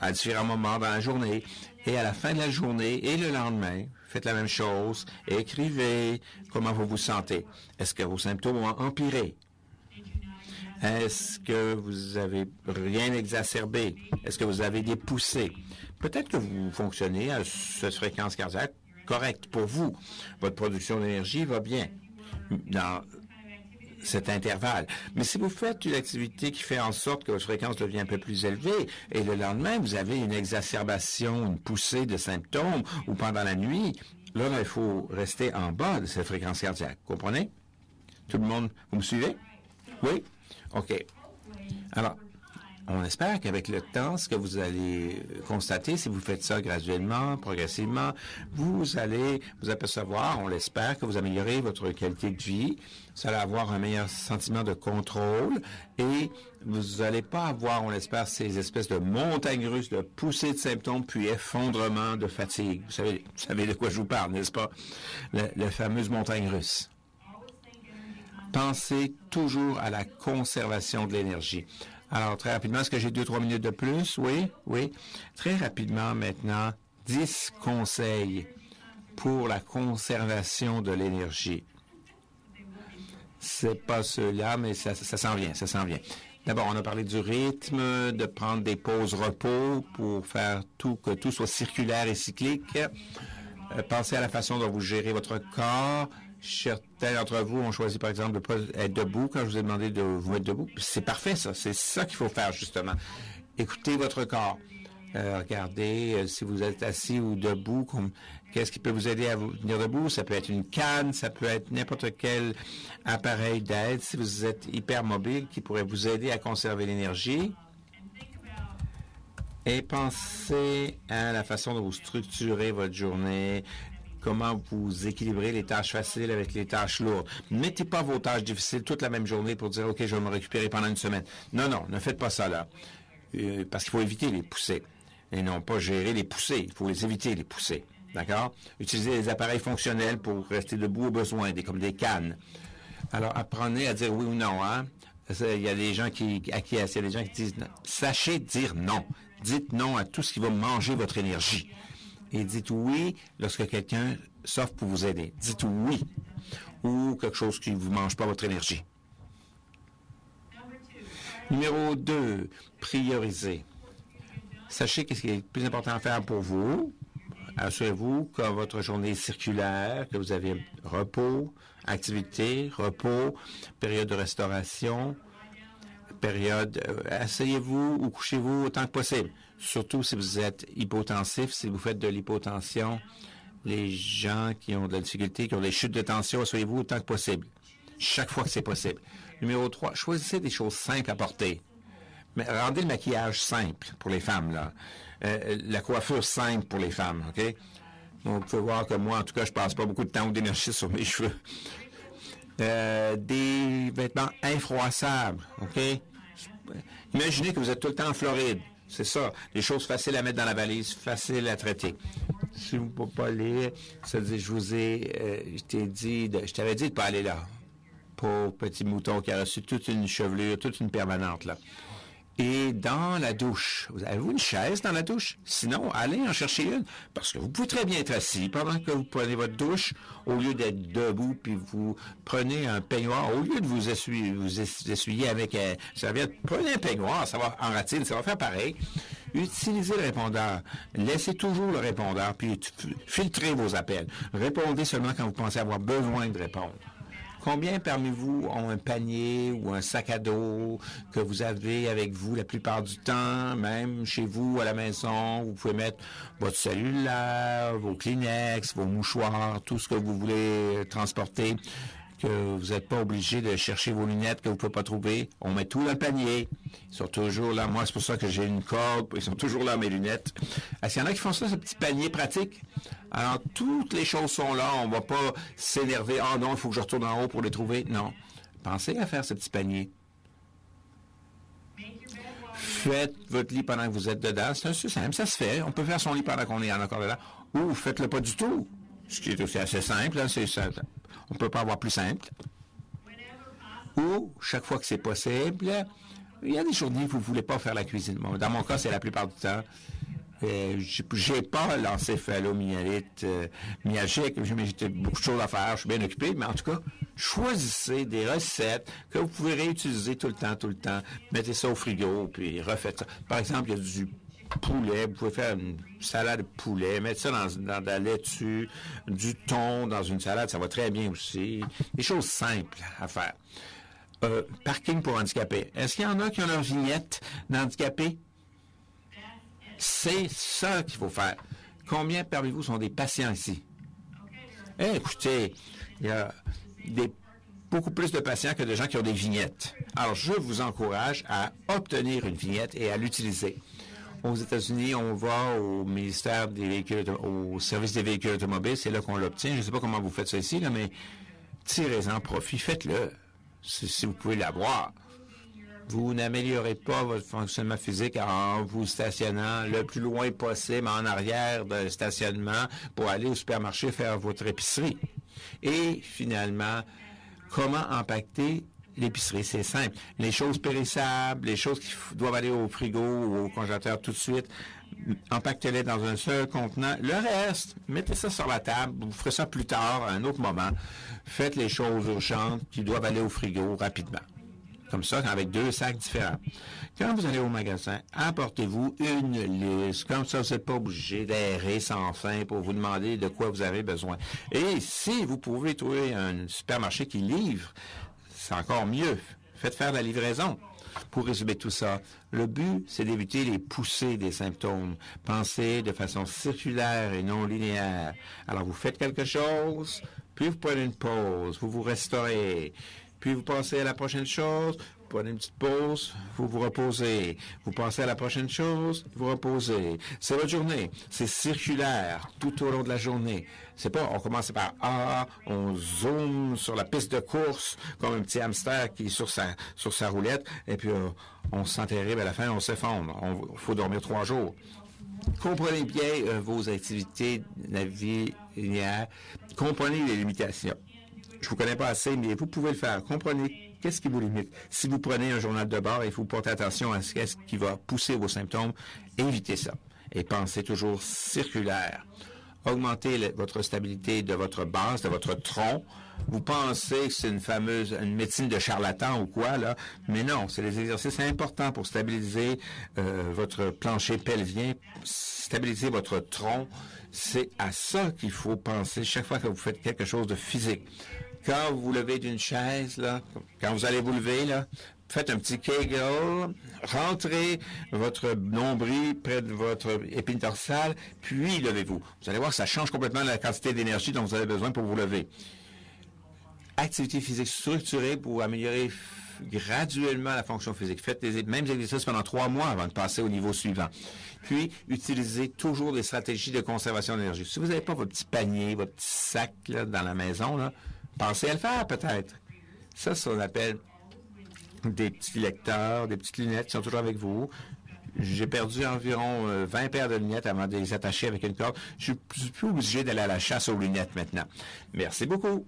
à différents moments dans la journée, et à la fin de la journée et le lendemain, faites la même chose, écrivez comment vous vous sentez. Est-ce que vos symptômes ont empiré? Est-ce que vous avez rien exacerbé? Est-ce que vous avez des poussées? Peut-être que vous fonctionnez à cette fréquence cardiaque correcte pour vous. Votre production d'énergie va bien dans cet intervalle. Mais si vous faites une activité qui fait en sorte que votre fréquence devient un peu plus élevée et le lendemain, vous avez une exacerbation, une poussée de symptômes ou pendant la nuit, là, il faut rester en bas de cette fréquence cardiaque. Comprenez? Tout le monde, vous me suivez? Oui? OK. Alors, on espère qu'avec le temps, ce que vous allez constater, si vous faites ça graduellement, progressivement, vous allez vous apercevoir, on l'espère, que vous améliorez votre qualité de vie, vous allez avoir un meilleur sentiment de contrôle et vous n'allez pas avoir, on l'espère, ces espèces de montagnes russes, de poussées de symptômes, puis effondrement de fatigue. Vous savez de quoi je vous parle, n'est-ce pas? La fameuse montagne russe. Pensez toujours à la conservation de l'énergie. Alors, très rapidement, est-ce que j'ai 2-3 minutes de plus? Oui, oui. Très rapidement, maintenant, 10 conseils pour la conservation de l'énergie. C'est pas ceux-là, mais ça s'en vient, ça s'en vient. D'abord, on a parlé du rythme, de prendre des pauses repos pour faire que tout soit circulaire et cyclique. Pensez à la façon dont vous gérez votre corps. Certains d'entre vous ont choisi, par exemple, de ne pas être debout quand je vous ai demandé de vous mettre debout. C'est parfait, ça. C'est ça qu'il faut faire, justement. Écoutez votre corps. Regardez si vous êtes assis ou debout. Qu'est-ce qui peut vous aider à vous tenir debout? Ça peut être une canne, ça peut être n'importe quel appareil d'aide. Si vous êtes hypermobile, qui pourrait vous aider à conserver l'énergie. Et pensez à la façon dont vous structurez votre journée, comment vous équilibrez les tâches faciles avec les tâches lourdes. Ne mettez pas vos tâches difficiles toute la même journée pour dire « OK, je vais me récupérer pendant une semaine ». Non, non, ne faites pas ça là. Parce qu'il faut éviter les poussées. Et non pas gérer les poussées. Il faut les éviter, les poussées. D'accord? Utilisez des appareils fonctionnels pour rester debout au besoin, comme des cannes. Alors, apprenez à dire oui ou non. Hein? Il y a des gens qui acquiescent, il y a des gens qui disent non. Sachez dire non. Dites non à tout ce qui va manger votre énergie. Et dites oui lorsque quelqu'un s'offre pour vous aider. Dites oui. Ou quelque chose qui ne vous mange pas votre énergie. Numéro 2, prioriser. Sachez qu'est-ce qui est le plus important à faire pour vous. Assurez-vous que votre journée est circulaire, que vous avez repos, activité, repos, période de restauration, asseyez-vous ou couchez-vous autant que possible. Surtout si vous êtes hypotensif, si vous faites de l'hypotension, les gens qui ont de la difficulté, qui ont des chutes de tension, asseyez-vous autant que possible. Chaque fois que c'est possible. Numéro 3, choisissez des choses simples à porter. Mais rendez le maquillage simple pour les femmes, là. La coiffure simple pour les femmes, OK? Donc, vous pouvez voir que moi, en tout cas, je passe pas beaucoup de temps ou d'énergie sur mes cheveux. Des vêtements infroissables, OK? Imaginez que vous êtes tout le temps en Floride. C'est ça. Des choses faciles à mettre dans la valise, faciles à traiter. Si vous ne pouvez pas lire, ça dit, je t'avais dit de ne pas aller là. Pauvre petit mouton qui a reçu toute une chevelure, toute une permanente, là. Et dans la douche, avez-vous une chaise dans la douche? Sinon, allez en chercher une, parce que vous pouvez très bien être assis pendant que vous prenez votre douche, au lieu d'être debout, puis vous prenez un peignoir, au lieu de vous essuyer avec un serviette, prenez un peignoir, ça va en ratine, ça va faire pareil. Utilisez le répondeur. Laissez toujours le répondeur, puis filtrez vos appels. Répondez seulement quand vous pensez avoir besoin de répondre. Combien parmi vous ont un panier ou un sac à dos que vous avez avec vous la plupart du temps, même chez vous à la maison? Vous pouvez mettre votre cellulaire, vos Kleenex, vos mouchoirs, tout ce que vous voulez transporter, que vous n'êtes pas obligé de chercher vos lunettes que vous ne pouvez pas trouver. On met tout dans le panier. Ils sont toujours là. Moi, c'est pour ça que j'ai une corde. Ils sont toujours là, mes lunettes. Est-ce qu'il y en a qui font ça, ce petit panier pratique? Alors, toutes les choses sont là. On ne va pas s'énerver. Ah non, il faut que je retourne en haut pour les trouver. Non. Pensez à faire ce petit panier. Faites votre lit pendant que vous êtes dedans. C'est simple, ça se fait. On peut faire son lit pendant qu'on est encore dedans. Ou faites-le pas du tout. Ce qui est aussi assez simple. Hein, on ne peut pas avoir plus simple. Ou, chaque fois que c'est possible, il y a des journées où vous ne voulez pas faire la cuisine. Bon, dans mon cas, c'est la plupart du temps. J'ai pas l'encéphalomyélite myalgique, mais j'ai beaucoup de choses à faire, je suis bien occupé, mais en tout cas, choisissez des recettes que vous pouvez réutiliser tout le temps. Mettez ça au frigo, puis refaites ça. Par exemple, il y a du poulet, vous pouvez faire une salade de poulet, mettre ça dans de la laitue, du thon dans une salade, ça va très bien aussi. Des choses simples à faire. Parking pour handicapés. Est-ce qu'il y en a qui ont leur vignette d'handicapés? C'est ça qu'il faut faire. Combien parmi vous sont des patients ici? Écoutez, il y a beaucoup plus de patients que de gens qui ont des vignettes. Alors, je vous encourage à obtenir une vignette et à l'utiliser. Aux États-Unis, on va au ministère des véhicules, au service des véhicules automobiles, c'est là qu'on l'obtient. Je ne sais pas comment vous faites ça ici, là, mais tirez-en profit, faites-le, si vous pouvez l'avoir. Vous n'améliorez pas votre fonctionnement physique en vous stationnant le plus loin possible en arrière d'un stationnement pour aller au supermarché faire votre épicerie. Et finalement, comment impacter l'épicerie? C'est simple. Les choses périssables, les choses qui doivent aller au frigo ou au congélateur tout de suite, empaquetez-les dans un seul contenant. Le reste, mettez ça sur la table. Vous ferez ça plus tard, à un autre moment. Faites les choses urgentes qui doivent aller au frigo rapidement. Comme ça, avec 2 sacs différents. Quand vous allez au magasin, apportez-vous une liste. Comme ça, vous n'êtes pas obligé d'errer sans fin pour vous demander de quoi vous avez besoin. Et si vous pouvez trouver un supermarché qui livre, c'est encore mieux. Faites faire la livraison. Pour résumer tout ça, le but, c'est d'éviter les poussées des symptômes. Pensez de façon circulaire et non linéaire. Alors, vous faites quelque chose, puis vous prenez une pause, vous vous restaurez. Puis vous passez à la prochaine chose, vous prenez une petite pause, vous vous reposez. Vous passez à la prochaine chose, vous reposez. C'est votre journée. C'est circulaire tout au long de la journée. C'est pas, on commence par A, on zoome sur la piste de course comme un petit hamster qui est sur sa roulette, et puis on se sent terrible à la fin, on s'effondre. Il faut dormir 3 jours. Comprenez bien vos activités de la vie linéaire. Comprenez les limitations. Je vous connais pas assez, mais vous pouvez le faire. Comprenez qu'est-ce qui vous limite. Si vous prenez un journal de bord, il faut porter attention à ce qui va pousser vos symptômes. Évitez ça. Et pensez toujours circulaire. Augmentez votre stabilité de votre base, de votre tronc. Vous pensez que c'est une médecine de charlatan ou quoi, là. Mais non, c'est des exercices importants pour stabiliser votre plancher pelvien, stabiliser votre tronc. C'est à ça qu'il faut penser chaque fois que vous faites quelque chose de physique. Quand vous vous levez d'une chaise, là, quand vous allez vous lever, là, faites un petit Kegel, rentrez votre nombril près de votre épine dorsale, puis levez-vous. Vous allez voir que ça change complètement la quantité d'énergie dont vous avez besoin pour vous lever. Activité physique structurée pour améliorer graduellement la fonction physique. Faites les mêmes exercices pendant 3 mois avant de passer au niveau suivant. Puis, utilisez toujours des stratégies de conservation d'énergie. Si vous n'avez pas votre petit panier, votre petit sac là, dans la maison, là, pensez à le faire peut-être. Ça, on appelle des petits lecteurs, des petites lunettes qui sont toujours avec vous. J'ai perdu environ 20 paires de lunettes avant de les attacher avec une corde. Je suis plus obligé d'aller à la chasse aux lunettes maintenant. Merci beaucoup.